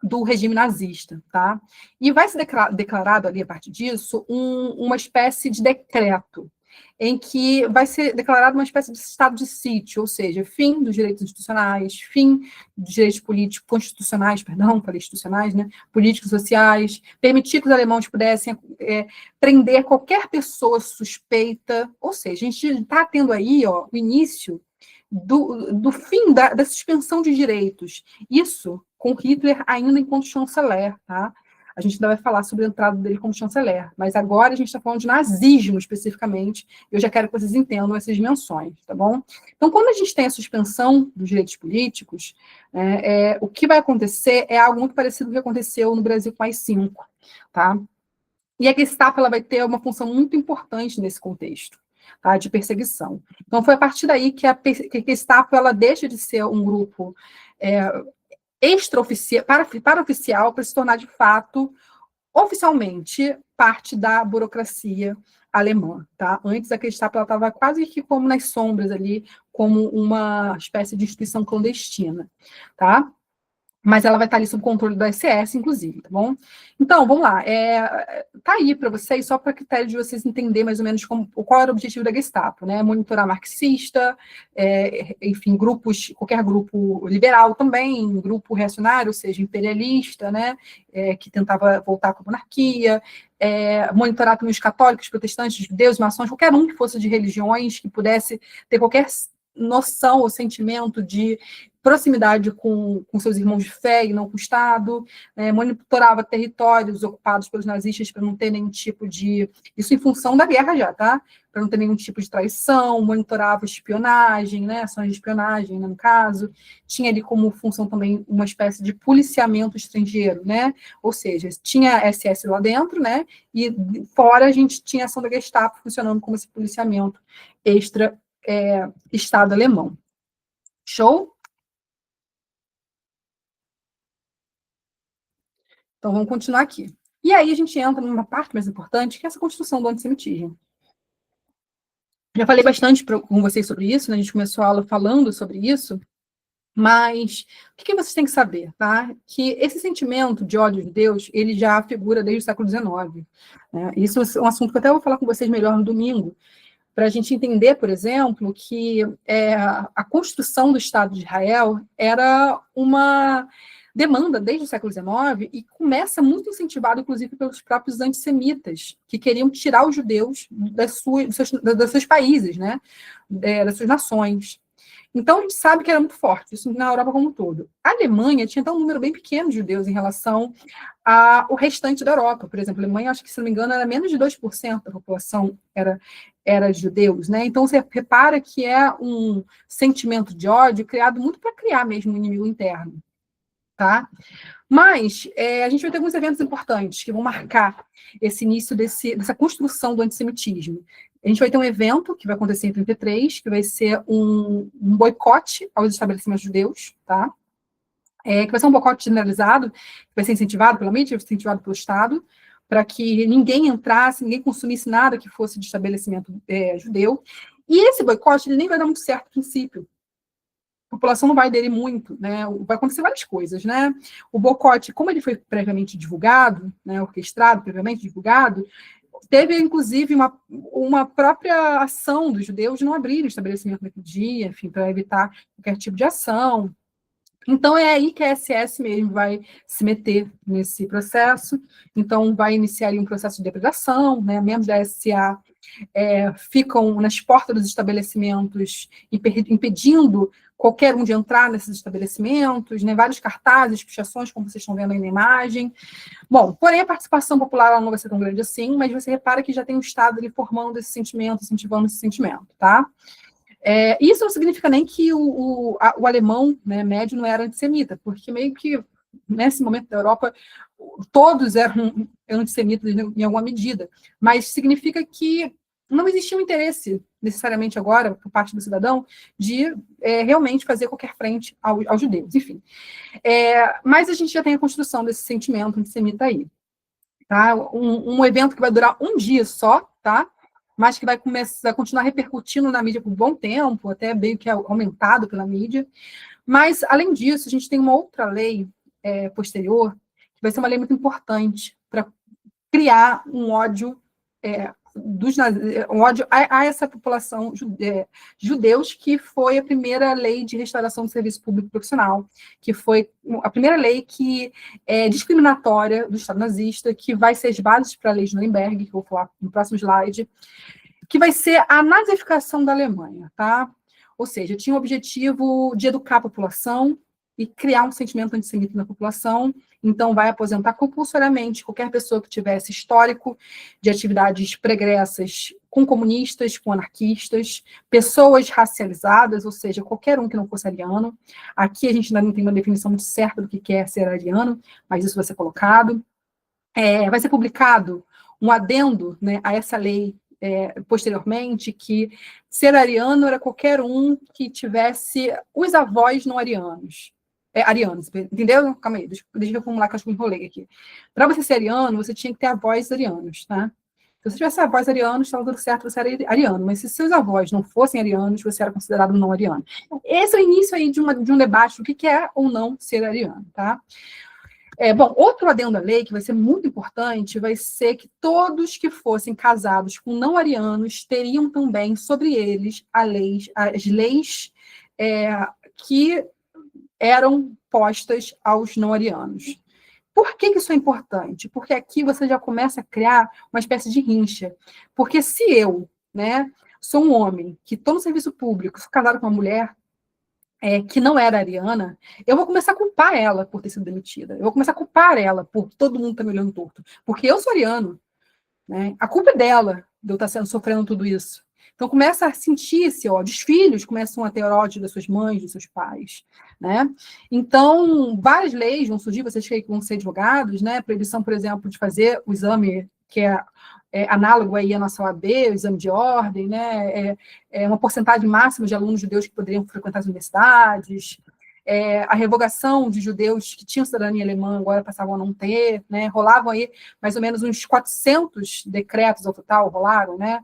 Speaker 1: do regime nazista, tá? E vai ser declarado ali, a partir disso, uma espécie de decreto, em que vai ser declarado uma espécie de estado de sítio, ou seja, fim dos direitos institucionais, fim dos direitos políticos, constitucionais, perdão, falei institucionais, né, políticos sociais, permitir que os alemães pudessem prender qualquer pessoa suspeita, ou seja, a gente está tendo aí o início do fim da suspensão de direitos, isso com Hitler ainda enquanto chanceler, tá? a gente ainda vai falar sobre a entrada dele como chanceler, mas agora a gente está falando de nazismo especificamente, eu já quero que vocês entendam essas dimensões, tá bom? Então, quando a gente tem a suspensão dos direitos políticos, o que vai acontecer é algo muito parecido com o que aconteceu no Brasil com as cinco, tá? E a Gestapo ela vai ter uma função muito importante nesse contexto, tá, de perseguição. Então, foi a partir daí que a Gestapo ela deixa de ser um grupo extraoficial, para-oficial, para se tornar, de fato, oficialmente, parte da burocracia alemã. Tá? Antes, a Gestapo estava quase que como nas sombras ali, como uma espécie de instituição clandestina. Tá? Mas ela vai estar ali sob controle da SS, inclusive, tá bom? Então, vamos lá. Tá aí para vocês, só para critério de vocês entenderem mais ou menos qual era o objetivo da Gestapo, né? Monitorar marxista, enfim, qualquer grupo liberal também, grupo reacionário, ou seja, imperialista, né? Que tentava voltar com a monarquia, monitorar também os católicos, protestantes, judeus, maçons, qualquer um que fosse de religiões, que pudesse ter qualquer noção ou sentimento de proximidade com seus irmãos de fé e não com o Estado, monitorava territórios ocupados pelos nazistas para não ter nenhum tipo de... Isso em função da guerra já, tá? Para não ter nenhum tipo de traição, monitorava espionagem, né? Ações de espionagem, né, no caso. Tinha ali como função também uma espécie de policiamento estrangeiro, né? Ou seja, tinha SS lá dentro, né? E fora a gente tinha a ação da Gestapo funcionando como esse policiamento Estado alemão. Show? Então, vamos continuar aqui. E aí a gente entra numa parte mais importante, que é essa construção do antissemitismo. Já falei bastante com vocês sobre isso, né? A gente começou a aula falando sobre isso, mas o que vocês têm que saber, tá? Que esse sentimento de ódio de Deus, ele já figura desde o século XIX. Né? Isso é um assunto que eu até vou falar com vocês melhor no domingo, para a gente entender, por exemplo, que a construção do Estado de Israel era uma demanda desde o século XIX e começa muito incentivado, inclusive, pelos próprios antissemitas, que queriam tirar os judeus dos seus países, né? Das suas nações. Então, a gente sabe que era muito forte, isso na Europa como um todo. A Alemanha tinha até um número bem pequeno de judeus em relação ao restante da Europa. Por exemplo, a Alemanha, acho que, se não me engano, era menos de 2% da população era judeus, né? Então, você repara que é um sentimento de ódio criado muito para criar mesmo um inimigo interno, tá? Mas a gente vai ter alguns eventos importantes que vão marcar esse início dessa construção do antissemitismo. A gente vai ter um evento que vai acontecer em 33, que vai ser um boicote aos estabelecimentos judeus, tá? Que vai ser um boicote generalizado, que vai ser incentivado pela mídia, incentivado pelo Estado, para que ninguém entrasse, ninguém consumisse nada que fosse de estabelecimento judeu. E esse boicote ele nem vai dar muito certo no princípio. A população não vai aderir muito, né? Vai acontecer várias coisas, né? O boicote, como ele foi previamente divulgado, né, orquestrado, previamente divulgado, teve, inclusive, uma própria ação dos judeus de não abrir o estabelecimento naquele dia, enfim, para evitar qualquer tipo de ação. Então, é aí que a SS mesmo vai se meter nesse processo. Então, vai iniciar ali um processo de depredação, né? Membros da SA ficam nas portas dos estabelecimentos, impedindo qualquer um de entrar nesses estabelecimentos, né? Vários cartazes, pichações, como vocês estão vendo aí na imagem. Bom, porém, a participação popular ela não vai ser tão grande assim, mas você repara que já tem um Estado ali formando esse sentimento, incentivando esse sentimento, tá? Isso não significa nem que o alemão, né, médio não era antissemita, porque meio que, nesse momento da Europa, todos eram antissemitas em alguma medida, mas significa que não existia um interesse, necessariamente agora, por parte do cidadão, de realmente fazer qualquer frente aos judeus, enfim. Mas a gente já tem a construção desse sentimento antissemita aí. Tá? Um evento que vai durar um dia só, tá? Mas que vai continuar repercutindo na mídia por um bom tempo, até meio que aumentado pela mídia. Mas, além disso, a gente tem uma outra lei posterior, que vai ser uma lei muito importante para criar um ódio, um ódio a essa população judeus, que foi a primeira lei de restauração do serviço público profissional, que foi a primeira lei que é discriminatória do Estado nazista, que vai ser as bases para a lei de Nuremberg, que eu vou falar no próximo slide, que vai ser a nazificação da Alemanha, tá? Ou seja, tinha o objetivo de educar a população, e criar um sentimento antissemita na população. Então, vai aposentar compulsoriamente qualquer pessoa que tivesse histórico de atividades pregressas com comunistas, com anarquistas, pessoas racializadas, ou seja, qualquer um que não fosse ariano. Aqui a gente ainda não tem uma definição muito certa do que é ser ariano, mas isso vai ser colocado. Vai ser publicado um adendo, né, a essa lei posteriormente, que ser ariano era qualquer um que tivesse os avós não arianos. Arianos, entendeu? Calma aí, deixa eu formular que eu acho que eu enrolei aqui. Para você ser ariano, você tinha que ter avós arianos, tá? Se você tivesse avós arianos, estava tudo certo, você era ariano. Mas se seus avós não fossem arianos, você era considerado não ariano. Esse é o início aí de um debate do que é ou não ser ariano, tá? Bom, outro adendo à lei que vai ser muito importante vai ser que todos que fossem casados com não-arianos teriam também sobre eles as leis que eram postas aos não-arianos. Por que isso é importante? Porque aqui você já começa a criar uma espécie de rincha. Porque se eu, né, sou um homem que estou no serviço público, sou casado com uma mulher, que não era ariana, eu vou começar a culpar ela por ter sido demitida. Eu vou começar a culpar ela por todo mundo estar me olhando torto. Porque eu sou ariano. Né? A culpa é dela de eu estar sofrendo tudo isso. Então começa a sentir esse ódio. Os filhos começam a ter ódio das suas mães, dos seus pais. Né? Então, várias leis vão surgir, vocês que vão ser advogados, né? Proibição, por exemplo, de fazer o exame que é análogo aí à nossa OAB, o exame de ordem, né? Uma porcentagem máxima de alunos judeus que poderiam frequentar as universidades, a revogação de judeus que tinham cidadania alemã agora passavam a não ter, né? Rolavam aí mais ou menos uns 400 decretos ao total, rolaram, né?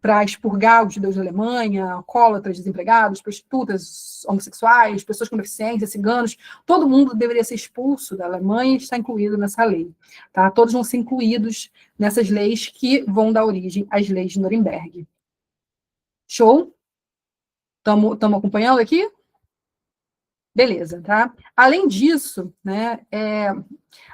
Speaker 1: Para expurgar os judeus da Alemanha, alcoólatras, desempregados, prostitutas, homossexuais, pessoas com deficiência, ciganos, todo mundo deveria ser expulso da Alemanha e está incluído nessa lei. Tá? Todos vão ser incluídos nessas leis que vão dar origem às leis de Nuremberg. Show? Estamos acompanhando aqui? Beleza, tá? Além disso, né,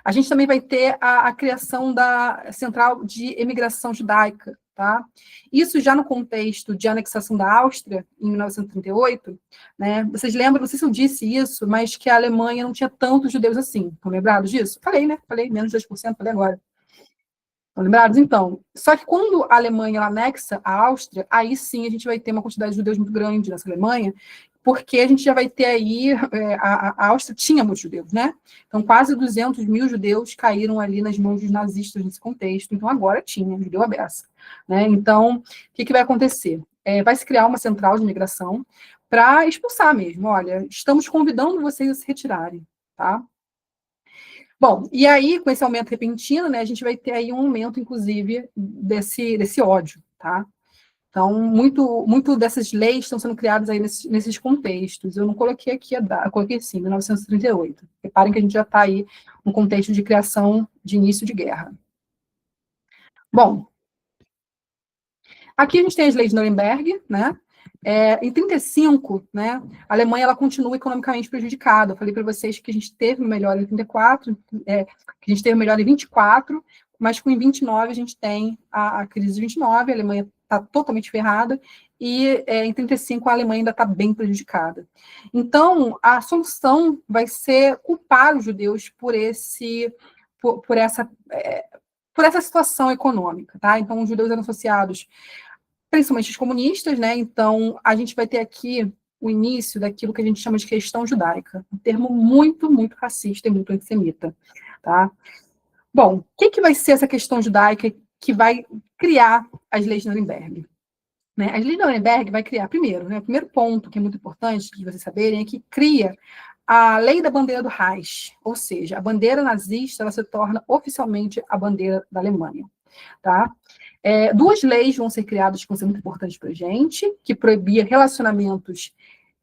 Speaker 1: a gente também vai ter a criação da Central de Imigração Judaica, tá? Isso já no contexto de anexação da Áustria, em 1938, né? Vocês lembram, não sei se eu disse isso, mas que a Alemanha não tinha tantos judeus assim. Estão lembrados disso? Falei, né? Falei, menos 2%, falei agora. Estão lembrados? Então, só que quando a Alemanha anexa a Áustria, aí sim a gente vai ter uma quantidade de judeus muito grande nessa Alemanha, porque a gente já vai ter aí, a Áustria tinha muitos judeus, né? Então, quase 200 mil judeus caíram ali nas mãos dos nazistas nesse contexto. Então, agora tinha judeu à beça, né? Então, o que vai acontecer? Vai se criar uma central de imigração para expulsar mesmo. Olha, estamos convidando vocês a se retirarem, tá? Bom, e aí, com esse aumento repentino, né, a gente vai ter aí um aumento, inclusive, desse ódio, tá? Então, muito dessas leis estão sendo criadas aí nesses contextos. Eu não coloquei aqui a data, eu coloquei sim, 1938. Reparem que a gente já está aí no contexto de criação de início de guerra. Bom, aqui a gente tem as leis de Nuremberg, né? Em 35, né, a Alemanha ela continua economicamente prejudicada. Eu falei para vocês que a gente teve uma melhora em 34, que a gente teve uma melhora em 24, mas com em 29 a gente tem a crise de 29, a Alemanha está totalmente ferrada, e em 35 a Alemanha ainda está bem prejudicada. Então, a solução vai ser culpar os judeus por essa situação econômica, tá? Então, os judeus eram associados principalmente os comunistas, né? Então, a gente vai ter aqui o início daquilo que a gente chama de questão judaica, um termo muito, muito racista e muito antissemita, tá? Bom, o que vai ser essa questão judaica que vai criar as leis de Nuremberg? Né? As leis de Nuremberg vai criar, primeiro, né? O primeiro ponto que é muito importante de vocês saberem é que cria a lei da bandeira do Reich, ou seja, a bandeira nazista ela se torna oficialmente a bandeira da Alemanha, tá? Duas leis vão ser criadas que vão ser muito importantes para a gente, que proibia relacionamentos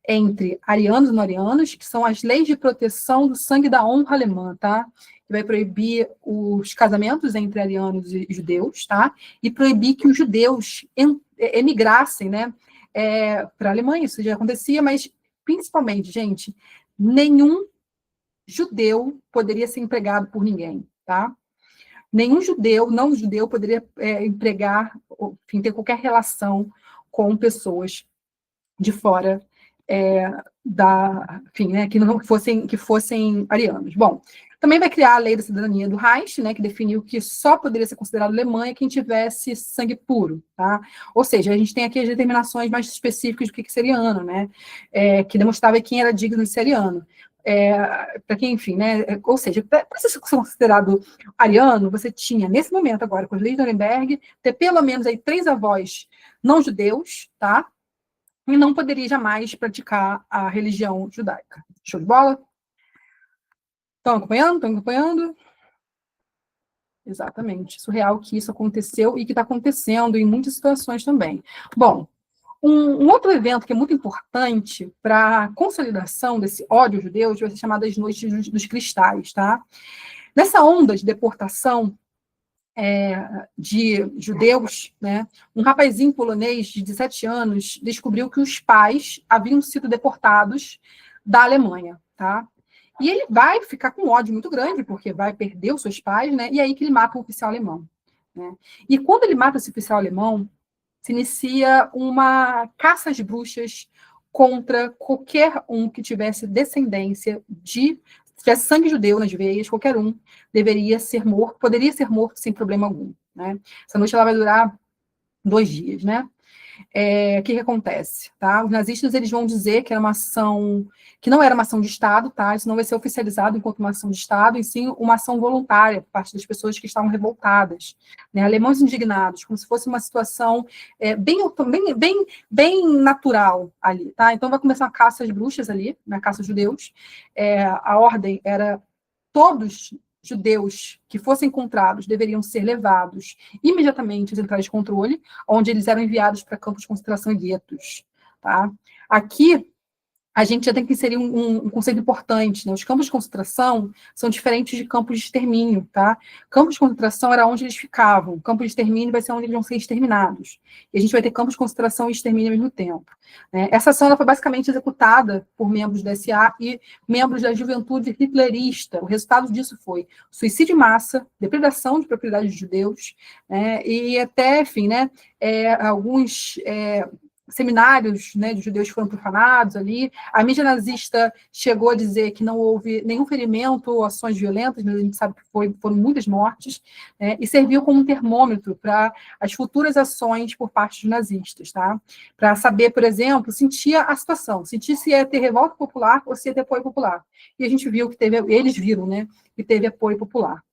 Speaker 1: entre arianos e não arianos, que são as leis de proteção do sangue da honra alemã, tá? Que vai proibir os casamentos entre arianos e judeus, tá? E proibir que os judeus emigrassem, né, para a Alemanha. Isso já acontecia, mas principalmente, gente, nenhum judeu poderia ser empregado por ninguém, tá? Nenhum judeu, não judeu, poderia empregar, enfim, ter qualquer relação com pessoas de fora enfim, né, que fossem arianos. Bom, também vai criar a lei da cidadania do Reich, né, que definiu que só poderia ser considerado Alemanha quem tivesse sangue puro, tá? Ou seja, a gente tem aqui as determinações mais específicas do que seria ariano, né, que demonstrava quem era digno de ser ariano. Para quem, enfim, né, ou seja, para ser considerado ariano, você tinha, nesse momento agora, com as leis de Nuremberg, ter pelo menos aí 3 avós não judeus, tá? E não poderia jamais praticar a religião judaica. Show de bola? Estão acompanhando? Estão acompanhando? Exatamente. Surreal que isso aconteceu e que está acontecendo em muitas situações também. Bom, um outro evento que é muito importante para a consolidação desse ódio judeu vai ser chamado as Noites dos Cristais, tá? Nessa onda de deportação de judeus, né, um rapazinho polonês de 17 anos descobriu que os pais haviam sido deportados da Alemanha, tá? E ele vai ficar com ódio muito grande, porque vai perder os seus pais, né? E aí que ele mata um oficial alemão, né? E quando ele mata esse oficial alemão, se inicia uma caça às bruxas contra qualquer um que tivesse descendência tivesse sangue judeu nas veias, qualquer um deveria ser morto, poderia ser morto sem problema algum, né? Essa noite ela vai durar 2 dias, né? O que acontece, tá? Os nazistas eles vão dizer que era uma ação que não era uma ação de Estado, tá? Isso não vai ser oficializado enquanto uma ação de Estado, e sim uma ação voluntária por parte das pessoas que estavam revoltadas, né? Alemães indignados, como se fosse uma situação bem natural ali, tá? Então vai começar uma caça às bruxas ali, na caça aos judeus. A ordem era todos judeus que fossem encontrados deveriam ser levados imediatamente às centrais de controle, onde eles eram enviados para campos de concentração e guetos. Tá? Aqui, a gente já tem que inserir um conceito importante, né? Os campos de concentração são diferentes de campos de extermínio, tá? Campos de concentração era onde eles ficavam, campo de extermínio vai ser onde eles vão ser exterminados. E a gente vai ter campos de concentração e extermínio ao mesmo tempo, né? Essa ação ela foi basicamente executada por membros da SA e membros da juventude hitlerista. O resultado disso foi suicídio em massa, depredação de propriedades de judeus, né? E até, enfim, né? Alguns seminários, né, de judeus foram profanados ali. A mídia nazista chegou a dizer que não houve nenhum ferimento ou ações violentas, mas a gente sabe que foram muitas mortes, né, e serviu como um termômetro para as futuras ações por parte dos nazistas, tá? Para saber, por exemplo, sentir a situação, sentir se ia ter revolta popular ou se ia ter apoio popular. E a gente viu que eles viram, né, que teve apoio popular.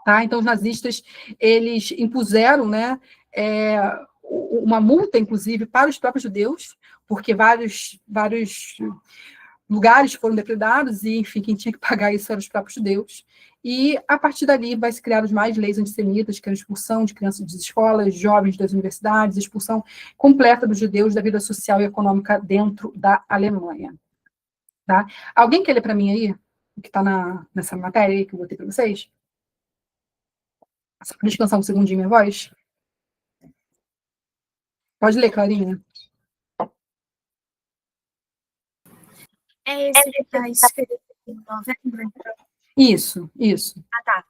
Speaker 1: Tá? Então, os nazistas, eles impuseram, né, uma multa, inclusive, para os próprios judeus, porque vários lugares foram depredados e, enfim, quem tinha que pagar isso eram os próprios judeus. E, a partir dali, vai se criar mais leis antissemitas, que é a expulsão de crianças das escolas, jovens das universidades, a expulsão completa dos judeus da vida social e econômica dentro da Alemanha. Tá? Alguém quer ler para mim aí, o que está nessa matéria aí que eu botei para vocês? Só para descansar um segundinho minha voz? Pode ler, Clarinha.
Speaker 2: É esse que está escrito em novembro?
Speaker 1: Isso.
Speaker 2: Ah, tá.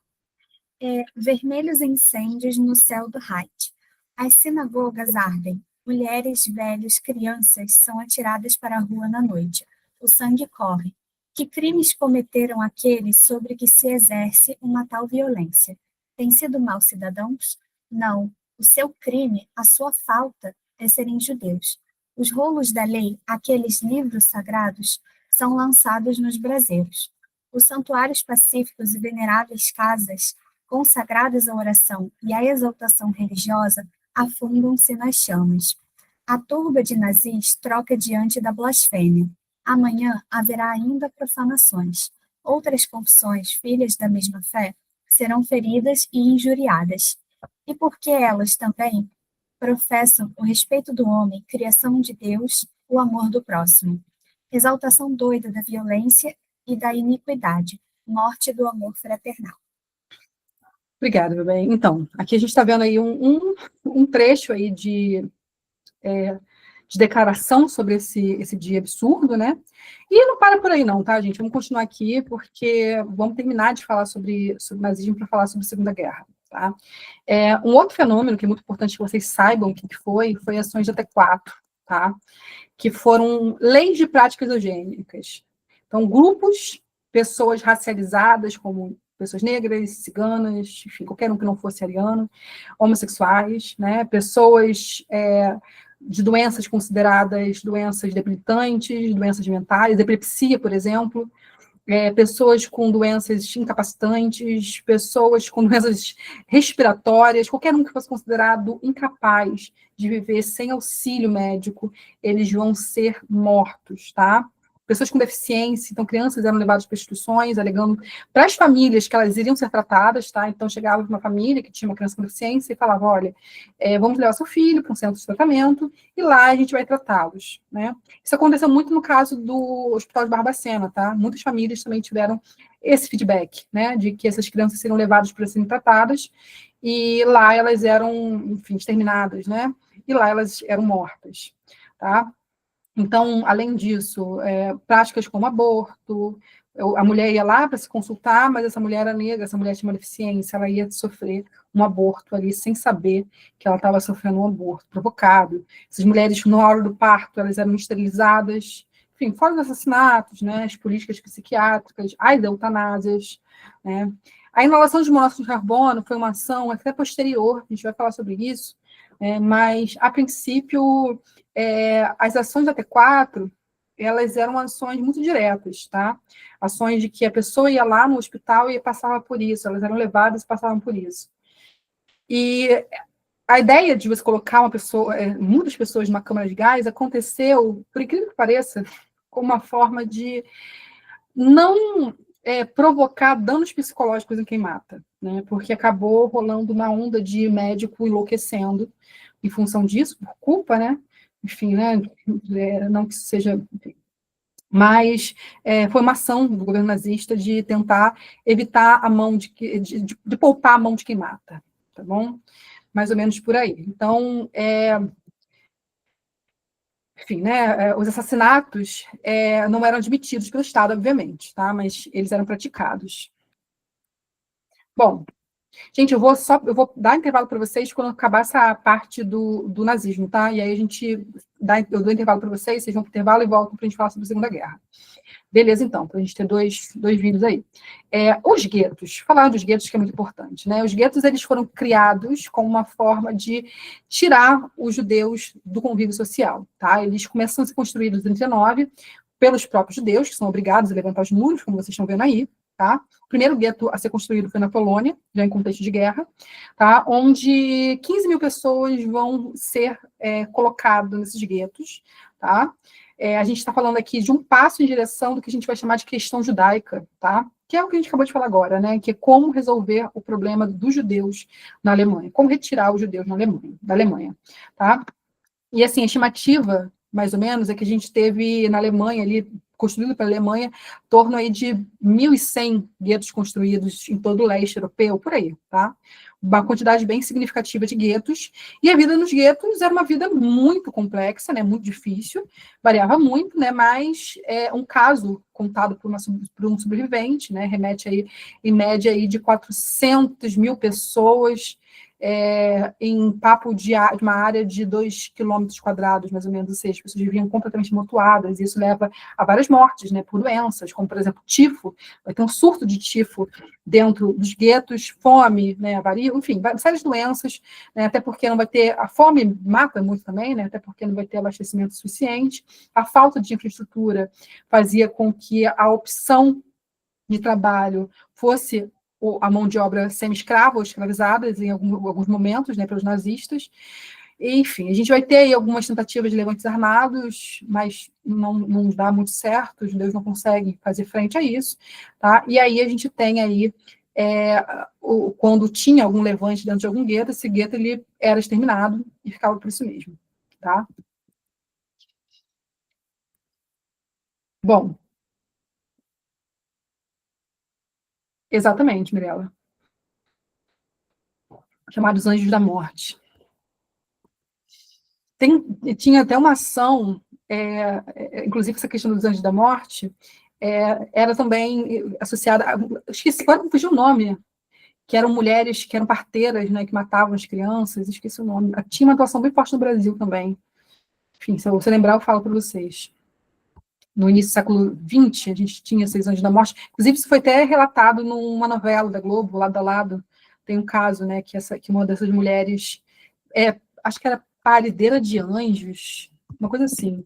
Speaker 2: Vermelhos incêndios no céu do Reich. As sinagogas ardem. Mulheres, velhos, crianças são atiradas para a rua na noite. O sangue corre. Que crimes cometeram aqueles sobre que se exerce uma tal violência? Têm sido maus cidadãos? Não. O seu crime, a sua falta, é serem judeus. Os rolos da lei, aqueles livros sagrados, são lançados nos braseiros. Os santuários pacíficos e veneráveis casas, consagradas à oração e à exaltação religiosa, afundam-se nas chamas. A turba de nazis troca diante da blasfêmia. Amanhã haverá ainda profanações. Outras confissões, filhas da mesma fé, serão feridas e injuriadas. E porque elas também professam o respeito do homem, criação de Deus, o amor do próximo. Exaltação doida da violência e da iniquidade, morte do amor fraternal.
Speaker 1: Obrigada, meu bem. Então, aqui a gente está vendo aí um trecho aí de declaração sobre esse dia absurdo, né? E não para por aí não, tá, gente? Vamos continuar aqui, porque vamos terminar de falar sobre nazismo para falar sobre a Segunda Guerra, tá? Um outro fenômeno que é muito importante que vocês saibam o que foi ações de AT4, tá? que foram leis de práticas eugênicas. Então, grupos, pessoas racializadas, como pessoas negras, ciganas, enfim, qualquer um que não fosse ariano, homossexuais, né, pessoas de doenças consideradas doenças debilitantes, doenças mentais, epilepsia, por exemplo, pessoas com doenças incapacitantes, pessoas com doenças respiratórias, qualquer um que fosse considerado incapaz de viver sem auxílio médico, eles vão ser mortos, tá? Pessoas com deficiência, então crianças eram levadas para instituições, alegando para as famílias que elas iriam ser tratadas, tá? Então chegava uma família que tinha uma criança com deficiência e falava, olha, vamos levar seu filho para um centro de tratamento e lá a gente vai tratá-los, né? Isso aconteceu muito no caso do Hospital de Barbacena, tá? Muitas famílias também tiveram esse feedback, né? De que essas crianças seriam levadas para serem tratadas e lá elas eram, enfim, exterminadas, né? E lá elas eram mortas, tá? Então, além disso, práticas como aborto, a mulher ia lá para se consultar, mas essa mulher era negra, essa mulher tinha uma deficiência, ela ia sofrer um aborto ali sem saber que ela estava sofrendo um aborto provocado. Essas mulheres, na hora do parto, elas eram esterilizadas, enfim, fora os assassinatos, né, as políticas psiquiátricas, as eutanásias, né. A inalação de monóxido de carbono foi uma ação até posterior, a gente vai falar sobre isso, mas, a princípio, as ações da T4, elas eram ações muito diretas, tá? Ações de que a pessoa ia lá no hospital e passava por isso, elas eram levadas e passavam por isso. E a ideia de você colocar muitas pessoas numa câmara de gás aconteceu, por incrível que pareça, como uma forma de não provocar danos psicológicos em quem mata, né? Porque acabou rolando uma onda de médico enlouquecendo em função disso, por culpa, né? Enfim, né? Não que isso seja... Mas foi uma ação do governo nazista de tentar evitar a mão de poupar a mão de quem mata, tá bom? Mais ou menos por aí. Então, enfim, né, os assassinatos não eram admitidos pelo Estado, obviamente, tá? Mas eles eram praticados. Bom, gente, eu vou dar intervalo para vocês quando acabar essa parte do nazismo, tá? E aí eu dou intervalo para vocês, vocês vão para o intervalo e voltam para a gente falar sobre a Segunda Guerra. Beleza, então, para a gente ter dois vídeos aí. Os guetos, falar dos guetos que é muito importante, né? Os guetos, eles foram criados como uma forma de tirar os judeus do convívio social, tá? Eles começam a ser construídos em 1939 pelos próprios judeus, que são obrigados a levantar os muros, como vocês estão vendo aí, tá? O primeiro gueto a ser construído foi na Polônia, já em contexto de guerra, tá? Onde 15 mil pessoas vão ser colocadas nesses guetos, tá? A gente está falando aqui de um passo em direção do que a gente vai chamar de questão judaica, tá? Que é o que a gente acabou de falar agora, né? Que é como resolver o problema dos judeus na Alemanha, como retirar os judeus da Alemanha, tá? E assim, a estimativa, mais ou menos, é que a gente teve na Alemanha ali, construído pela Alemanha, em torno aí de 1.100 guetos construídos em todo o leste europeu, por aí, tá? Uma quantidade bem significativa de guetos, e a vida nos guetos era uma vida muito complexa, né, muito difícil, variava muito, né, mas um caso contado por um sobrevivente, né, remete aí, em média, aí de 400 mil pessoas, em papo de uma área de 2 quilômetros quadrados, mais ou menos, ou seja, as pessoas viviam completamente mutuadas, e isso leva a várias mortes, né, por doenças, como, por exemplo, tifo, vai ter um surto de tifo dentro dos guetos, fome, né, varíola, enfim, várias doenças, né, até porque não vai ter, a fome mata muito também, né, até porque não vai ter abastecimento suficiente, a falta de infraestrutura fazia com que a opção de trabalho fosse a mão de obra semi-escrava ou escravizadas em alguns momentos, né, pelos nazistas. Enfim, a gente vai ter aí algumas tentativas de levantes armados, mas não dá muito certo, os judeus não conseguem fazer frente a isso, tá? E aí a gente tem aí, quando tinha algum levante dentro de algum gueto, esse gueto ele era exterminado e ficava por isso mesmo, tá? Bom, exatamente, Mirella. Chamados Anjos da Morte. Tinha até uma ação, inclusive essa questão dos Anjos da Morte, era também associada, esqueci, agora me fugiu o nome, que eram mulheres que eram parteiras, né, que matavam as crianças, esqueci o nome. Tinha uma atuação bem forte no Brasil também. enfim, se você lembrar, eu falo para vocês. No início do século XX, a gente tinha 6 anos da morte. Inclusive, isso foi até relatado numa novela da Globo, Lado a Lado. Tem um caso, né, que uma dessas mulheres, acho que era Parideira de Anjos, uma coisa assim.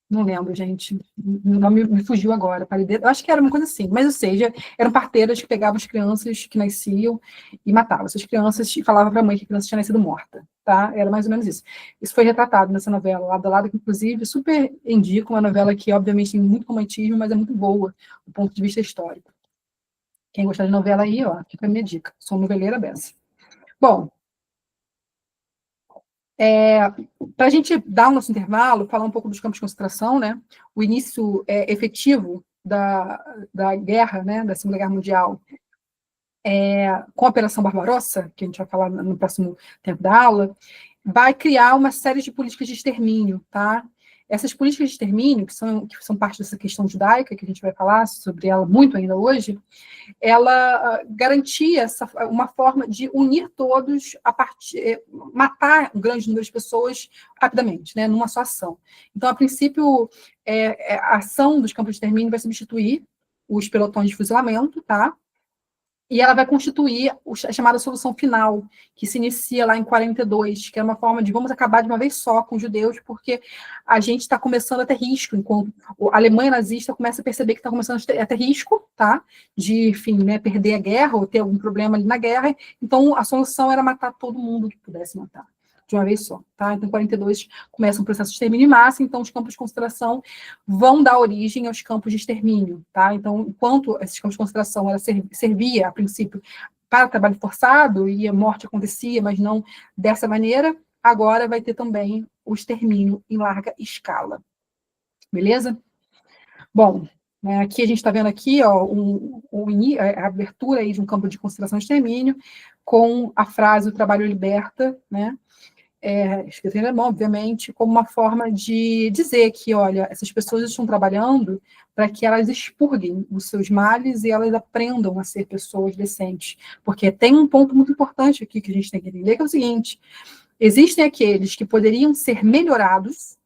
Speaker 1: Não lembro, gente. O nome me fugiu agora. Parideira, eu acho que era uma coisa assim. Mas, ou seja, eram parteiras que pegavam as crianças que nasciam e matavam essas crianças e falavam para a mãe que a criança tinha nascido morta. Tá? Era mais ou menos isso. Isso foi retratado nessa novela, Lado a Lado, que, inclusive, super indico, uma novela que, obviamente, tem muito romantismo, mas é muito boa do ponto de vista histórico. Quem gostar de novela aí, ó, fica a minha dica. Sou noveleira dessa. Bom, para a gente dar o nosso intervalo, falar um pouco dos campos de concentração, né? O início efetivo da guerra, né, da Segunda Guerra Mundial, com a Operação Barbarossa, que a gente vai falar no próximo tempo da aula, vai criar uma série de políticas de extermínio, tá? Essas políticas de extermínio, que são parte dessa questão judaica, que a gente vai falar sobre ela muito ainda hoje, ela garantia uma forma de unir todos, matar um grande número de pessoas rapidamente, né, numa só ação. Então, a princípio, a ação dos campos de extermínio vai substituir os pelotões de fuzilamento, tá? E ela vai constituir a chamada solução final, que se inicia lá em 42, que é uma forma de vamos acabar de uma vez só com os judeus, porque a gente está começando a ter risco, enquanto a Alemanha nazista começa a perceber que está começando a ter risco, tá? De, enfim, né, perder a guerra ou ter algum problema ali na guerra. Então, a solução era matar todo mundo que pudesse matar, de uma vez só, tá? Então, em 42 começa um processo de extermínio em massa, então os campos de concentração vão dar origem aos campos de extermínio, tá? Então, enquanto esses campos de concentração servia, a princípio, para trabalho forçado, e a morte acontecia, mas não dessa maneira, agora vai ter também o extermínio em larga escala. Beleza? Bom, aqui a gente está vendo aqui, ó, a abertura aí de um campo de concentração e extermínio, com a frase "o trabalho liberta", né? Escrita em alemão, obviamente, como uma forma de dizer que, olha, essas pessoas estão trabalhando para que elas expurguem os seus males e elas aprendam a ser pessoas decentes. Porque tem um ponto muito importante aqui que a gente tem que entender, que é o seguinte: existem aqueles que poderiam ser melhorados,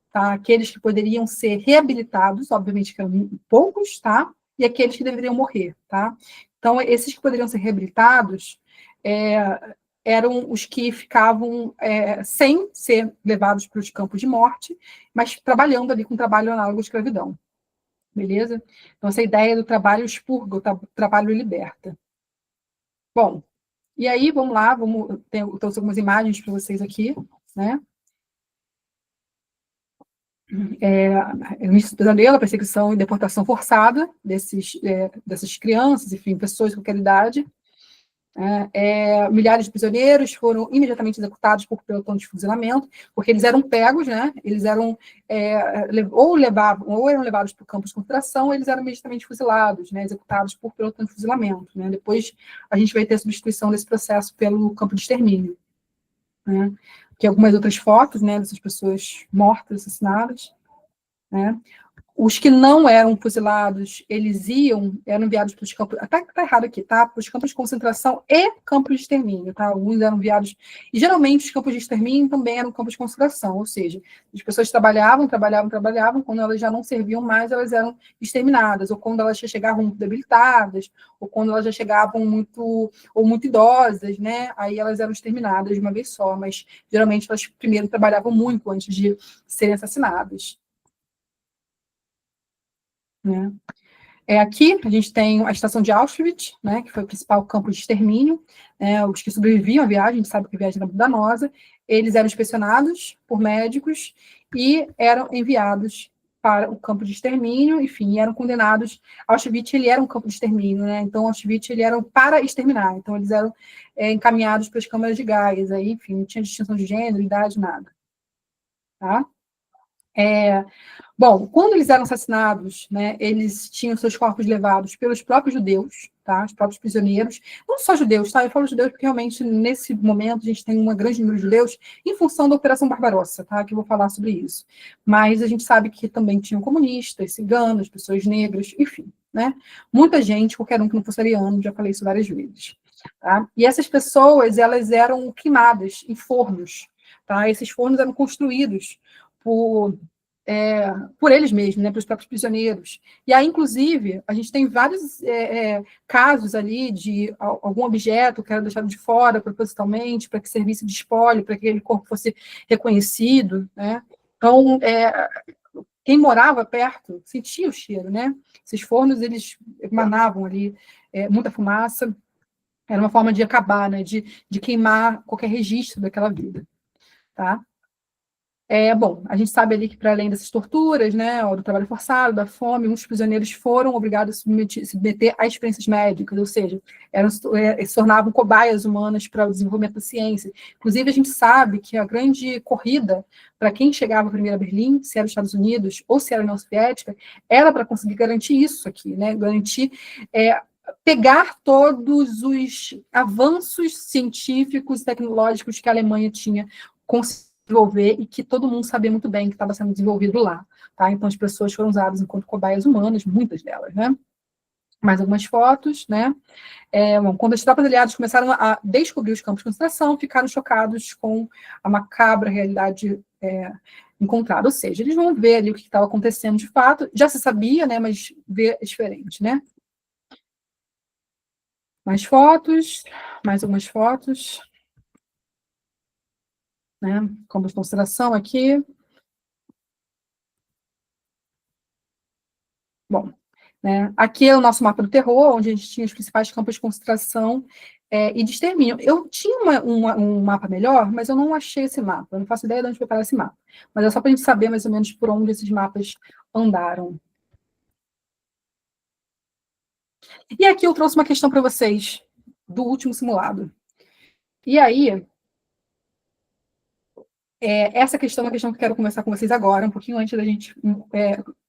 Speaker 1: tá? Aqueles que poderiam ser reabilitados, obviamente que eram poucos, tá? E aqueles que deveriam morrer, tá? Então, esses que poderiam ser reabilitados eram os que ficavam sem ser levados para os campos de morte, mas trabalhando ali com trabalho análogo à escravidão. Beleza? Então, essa ideia do trabalho expurga, o trabalho liberta. Bom, e aí, vamos lá, eu trouxe algumas imagens para vocês aqui, né? O início do pesadelo, a perseguição e deportação forçada dessas crianças, enfim, pessoas de qualquer idade. Milhares de prisioneiros foram imediatamente executados por pelotão de fuzilamento, porque eles eram pegos, né? Eles eram ou eram levados para o campo de concentração, ou eles eram imediatamente fuzilados, né? Executados por pelotão de fuzilamento, né? Depois a gente vai ter a substituição desse processo pelo campo de extermínio, né? Que algumas outras fotos, né, dessas pessoas mortas, assassinadas, né? Os que não eram fuzilados, eram enviados para os campos, até que está errado aqui, tá? Para os campos de concentração e campos de extermínio, tá? Alguns eram enviados, e geralmente os campos de extermínio também eram campos de concentração, ou seja, as pessoas trabalhavam, quando elas já não serviam mais, elas eram exterminadas, ou quando elas já chegavam muito debilitadas, ou quando elas já chegavam muito idosas, né? Aí elas eram exterminadas de uma vez só, mas geralmente elas primeiro trabalhavam muito antes de serem assassinadas. Né? Aqui a gente tem a estação de Auschwitz, né, que foi o principal campo de extermínio. Os que sobreviviam à viagem, a gente sabe que a viagem era danosa, eles eram inspecionados por médicos e eram enviados para o campo de extermínio, enfim, eram condenados. Auschwitz, ele era um campo de extermínio, né? Então, Auschwitz, ele era para exterminar. Então, eles eram encaminhados para as câmaras de gás, aí, enfim, não tinha distinção de gênero, idade, nada. Tá? Bom, quando eles eram assassinados, né, eles tinham seus corpos levados pelos próprios judeus, tá, os próprios prisioneiros, não só judeus, tá, eu falo judeus porque realmente nesse momento a gente tem um grande número de judeus em função da Operação Barbarossa, tá, que eu vou falar sobre isso, mas a gente sabe que também tinham comunistas, ciganos, pessoas negras, enfim, né, muita gente, qualquer um que não fosse ariano, já falei isso várias vezes, tá, e essas pessoas, elas eram queimadas em fornos, tá? Esses fornos eram construídos por, por eles mesmos, né, pelos próprios prisioneiros. E aí, inclusive, a gente tem vários casos ali de algum objeto que era deixado de fora propositalmente, para que servisse de espólio, para que aquele corpo fosse reconhecido, né? Então, quem morava perto sentia o cheiro, né? Esses fornos, eles emanavam ali muita fumaça, era uma forma de acabar, né? De queimar qualquer registro daquela vida, tá? Bom, a gente sabe ali que, para além dessas torturas, né, do trabalho forçado, da fome, muitos prisioneiros foram obrigados a se submeter a experiências médicas, ou seja, se tornavam cobaias humanas para o desenvolvimento da ciência. Inclusive, a gente sabe que a grande corrida para quem chegava primeiro a Berlim, se era os Estados Unidos ou se era a União Soviética, era para conseguir garantir isso aqui, né, garantir pegar todos os avanços científicos e tecnológicos que a Alemanha tinha conseguido desenvolver e que todo mundo sabia muito bem que estava sendo desenvolvido lá, tá? Então, as pessoas foram usadas enquanto cobaias humanas, muitas delas, né? Mais algumas fotos, né? Bom, quando as tropas aliadas começaram a descobrir os campos de concentração, ficaram chocados com a macabra realidade encontrada. Ou seja, eles vão ver ali o que estava acontecendo de fato. Já se sabia, né? Mas ver é diferente, né? Mais fotos, mais algumas fotos, né? Campos de concentração aqui. Bom, né? Aqui é o nosso mapa do terror, onde a gente tinha os principais campos de concentração e de extermínio. Eu tinha um mapa melhor, mas eu não achei esse mapa. Eu não faço ideia de onde foi parar esse mapa. Mas é só para a gente saber mais ou menos por onde esses mapas andaram. E aqui eu trouxe uma questão para vocês do último simulado. E aí, essa questão é uma questão que eu quero conversar com vocês agora, um pouquinho antes da gente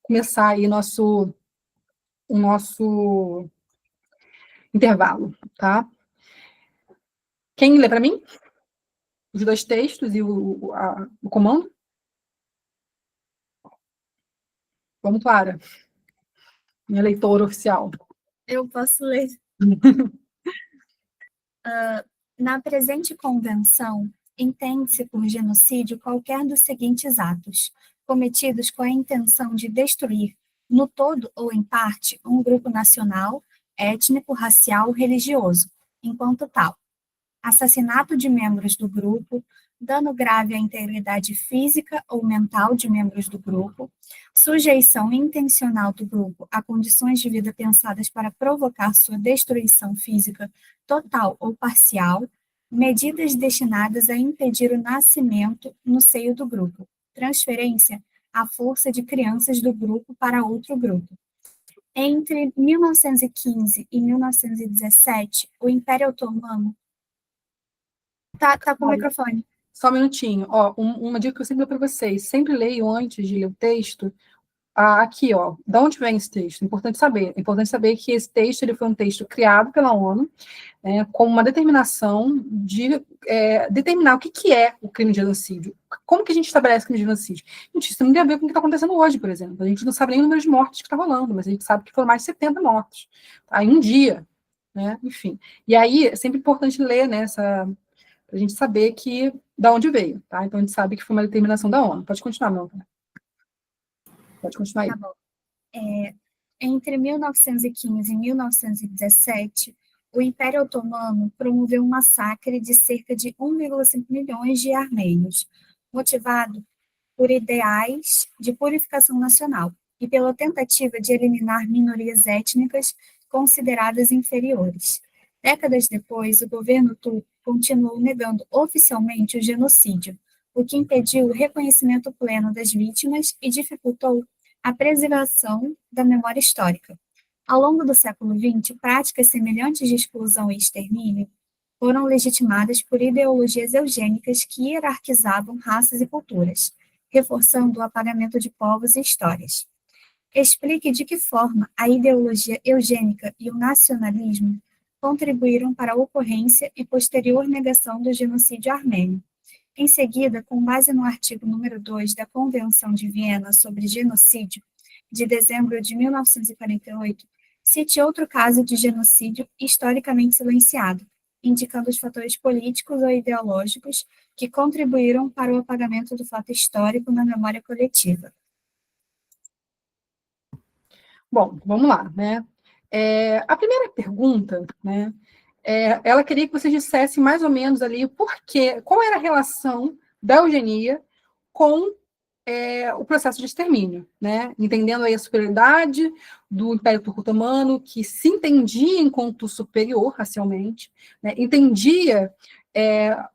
Speaker 1: começar aí o nosso intervalo, tá? Quem lê para mim? Os dois textos e o comando? Vamos, Clara. Minha leitora oficial.
Speaker 2: Eu posso ler. Na presente convenção, entende-se por genocídio qualquer dos seguintes atos, cometidos com a intenção de destruir, no todo ou em parte, um grupo nacional, étnico, racial, religioso, enquanto tal. Assassinato de membros do grupo, dano grave à integridade física ou mental de membros do grupo, sujeição intencional do grupo a condições de vida pensadas para provocar sua destruição física total ou parcial, medidas destinadas a impedir o nascimento no seio do grupo, transferência à força de crianças do grupo para outro grupo. Entre 1915 e 1917, o Império Otomano Tá com o microfone.
Speaker 1: Só um minutinho. Ó, uma dica que eu sempre dou para vocês. Sempre leiam antes de ler o texto. Aqui, ó. De onde vem esse texto? Importante saber. É importante saber que esse texto ele foi um texto criado pela ONU com uma determinação de determinar o que é o crime de genocídio. Como que a gente estabelece o crime de genocídio? Gente, isso não tem a ver com o que está acontecendo hoje, por exemplo. A gente não sabe nem o número de mortes que está rolando, mas a gente sabe que foram mais de 70 mortos. Tá? Em um dia. Né? Enfim. E aí, é sempre importante ler, né, para a gente saber da onde veio, tá? Então, a gente sabe que foi uma determinação da ONU. Pode continuar, não. Pode continuar aí.
Speaker 2: Tá bom. Entre 1915 e 1917, o Império Otomano promoveu um massacre de cerca de 1,5 milhões de armênios, motivado por ideais de purificação nacional e pela tentativa de eliminar minorias étnicas consideradas inferiores. Décadas depois, o governo turco continuou negando oficialmente o genocídio, o que impediu o reconhecimento pleno das vítimas e dificultou a preservação da memória histórica. Ao longo do século XX, práticas semelhantes de exclusão e extermínio foram legitimadas por ideologias eugênicas que hierarquizavam raças e culturas, reforçando o apagamento de povos e histórias. Explique de que forma a ideologia eugênica e o nacionalismo contribuíram para a ocorrência e posterior negação do genocídio armênio. Em seguida, com base no artigo número 2 da Convenção de Viena sobre Genocídio, de dezembro de 1948, cite outro caso de genocídio historicamente silenciado, indicando os fatores políticos ou ideológicos que contribuíram para o apagamento do fato histórico na memória coletiva.
Speaker 1: Bom, vamos lá, né? A primeira pergunta, né? Ela queria que você dissesse mais ou menos ali qual era a relação da eugenia com o processo de extermínio, né? Entendendo aí a superioridade do Império Turco-Otomano, que se entendia enquanto superior racialmente, né? Entendia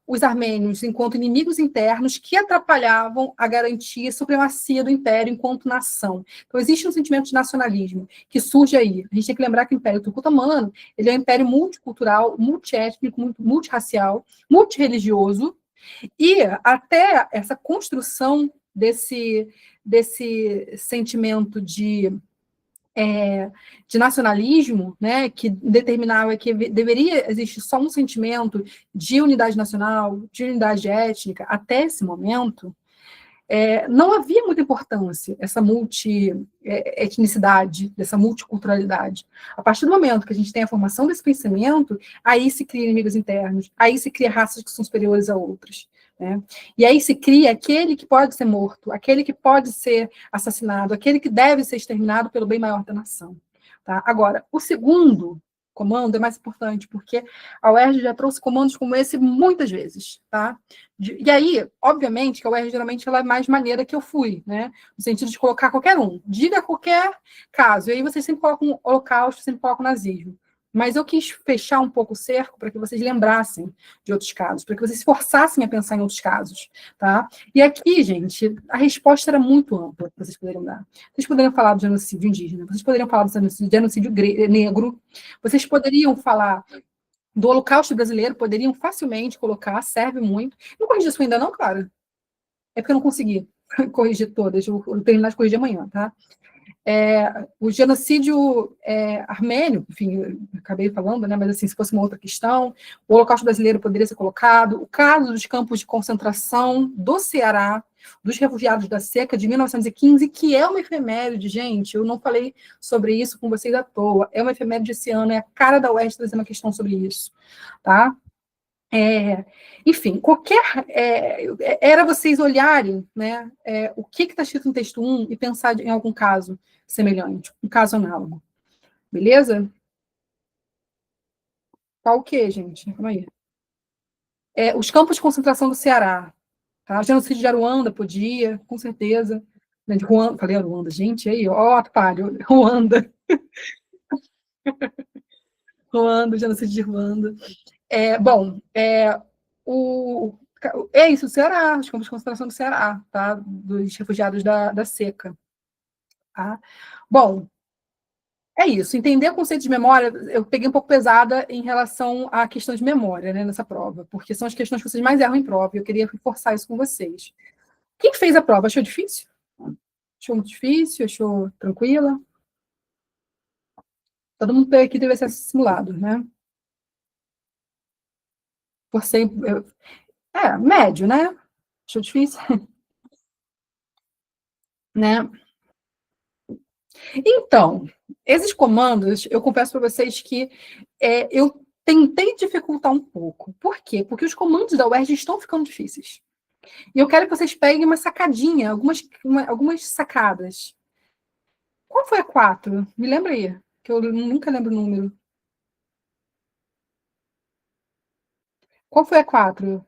Speaker 1: os armênios enquanto inimigos internos que atrapalhavam a garantia e supremacia do Império enquanto nação. Então, existe um sentimento de nacionalismo que surge aí. A gente tem que lembrar que o Império Turco-Otomano ele é um império multicultural, multiétnico, multirracial, multirreligioso, e até essa construção desse sentimento de nacionalismo, né, que determinava que deveria existir só um sentimento de unidade nacional, de unidade étnica, até esse momento, não havia muita importância essa multi-etnicidade, dessa multiculturalidade. A partir do momento que a gente tem a formação desse pensamento, aí se cria inimigos internos, aí se cria raças que são superiores a outras. Né? E aí se cria aquele que pode ser morto, aquele que pode ser assassinado, aquele que deve ser exterminado pelo bem maior da nação. Tá? Agora, o segundo comando é mais importante, porque a UERJ já trouxe comandos como esse muitas vezes, tá? E aí, obviamente, que a UERJ geralmente ela é mais maneira que eu fui, né? No sentido de colocar qualquer um, diga qualquer caso, e aí vocês sempre colocam o Holocausto, sempre colocam o nazismo. Mas eu quis fechar um pouco o cerco para que vocês lembrassem de outros casos, para que vocês se forçassem a pensar em outros casos, tá? E aqui, gente, a resposta era muito ampla que vocês poderiam dar. Vocês poderiam falar do genocídio indígena, vocês poderiam falar do genocídio negro, vocês poderiam falar do Holocausto brasileiro, poderiam facilmente colocar, serve muito. Não corrigi isso ainda não, Clara? É porque eu não consegui corrigir todas, eu vou terminar de corrigir amanhã, tá? O genocídio armênio, enfim, eu acabei falando, né, mas assim, se fosse uma outra questão, o Holocausto brasileiro poderia ser colocado, o caso dos campos de concentração do Ceará, dos refugiados da seca de 1915, que é uma efeméride, gente, eu não falei sobre isso com vocês à toa, é uma efeméride esse ano, é a cara da UERJ trazer uma questão sobre isso, tá? Enfim, era vocês olharem, né, o que está escrito no texto 1 e pensar em algum caso semelhante, um caso análogo. Beleza? Tá o quê, gente? Calma aí. Os campos de concentração do Ceará. Tá? O genocídio de Aruanda podia, com certeza. Né, de Ruanda, falei Aruanda, gente, aí, ó, atrapalho. Ruanda. Ruanda, o genocídio de Ruanda. Bom, é isso, o Ceará, os campos de concentração do Ceará, tá? Dos refugiados da seca. Tá? Bom, é isso. Entender o conceito de memória, eu peguei um pouco pesada em relação à questão de memória, né, nessa prova, porque são as questões que vocês mais erram em prova, e eu queria reforçar isso com vocês. Quem fez a prova? Achou difícil? Achou muito difícil? Achou tranquila? Todo mundo aqui deve ser simulado, né? Por sempre. Médio, né? Achou difícil? Né? Então, esses comandos, eu confesso para vocês que eu tentei dificultar um pouco. Por quê? Porque os comandos da UERJ estão ficando difíceis. E eu quero que vocês peguem uma sacadinha, algumas sacadas. Qual foi a 4? Me lembra aí, que eu nunca lembro o número. Qual foi a 4?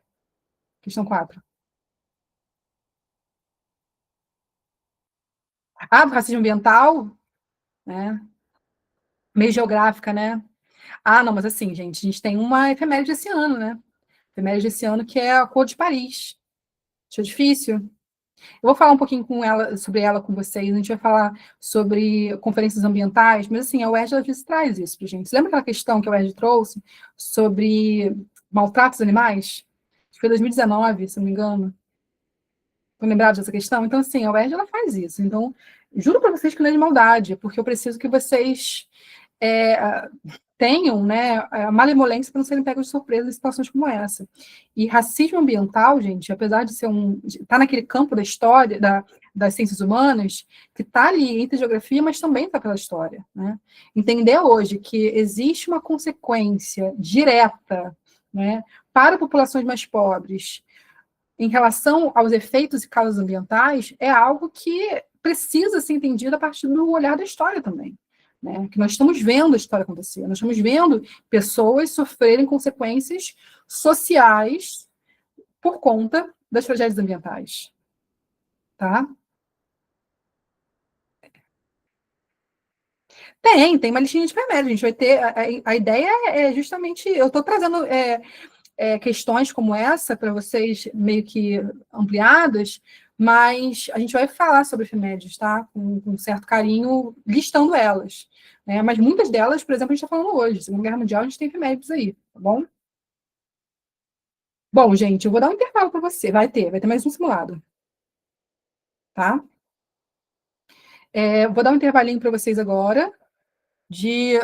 Speaker 1: Questão 4. Racismo ambiental, né? Meio geográfica, né? Não, mas assim, gente, a gente tem uma efeméride esse ano, né? Efeméride esse ano que é a Cor de Paris. Achou difícil? Eu vou falar um pouquinho sobre ela com vocês, a gente vai falar sobre conferências ambientais, mas assim, a UERJ às vezes traz isso para a gente. Você lembra aquela questão que a UERJ trouxe sobre maltratos animais? Acho que foi 2019, se não me engano. Estão lembrados dessa questão? Então, assim, a UERJ ela faz isso. Então, juro para vocês que não é de maldade, porque eu preciso que vocês tenham, né, a malemolência para não serem pegos de surpresa em situações como essa. E racismo ambiental, gente, apesar de ser tá naquele campo da história, das ciências humanas, que está ali entre geografia, mas também está pela história, né? Entender hoje que existe uma consequência direta né, para populações mais pobres, em relação aos efeitos e causas ambientais, é algo que precisa ser entendido a partir do olhar da história também. Né? Que nós estamos vendo a história acontecer, nós estamos vendo pessoas sofrerem consequências sociais por conta das tragédias ambientais. Tá? Tem uma listinha de remédios. A gente vai ter. A ideia é justamente. Eu estou trazendo questões como essa para vocês meio que ampliadas, mas a gente vai falar sobre remédios, tá? Com certo carinho, listando elas. Né? Mas muitas delas, por exemplo, a gente está falando hoje. Segunda Guerra Mundial, a gente tem remédios aí, tá bom? Bom, gente, eu vou dar um intervalo para você. Vai ter mais um simulado, tá? Vou dar um intervalinho para vocês agora.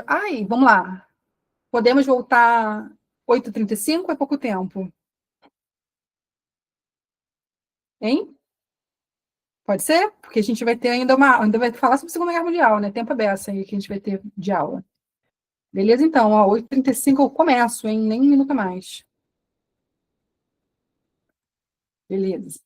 Speaker 1: Ai, vamos lá. Podemos voltar 8h35? É pouco tempo. Hein? Pode ser? Porque a gente vai ter ainda vai falar sobre a Segunda Guerra Mundial, né? Tempo aberto aí que a gente vai ter de aula. Beleza, então, ó, 8h35 eu começo, hein? Nem um minuto a mais. Beleza.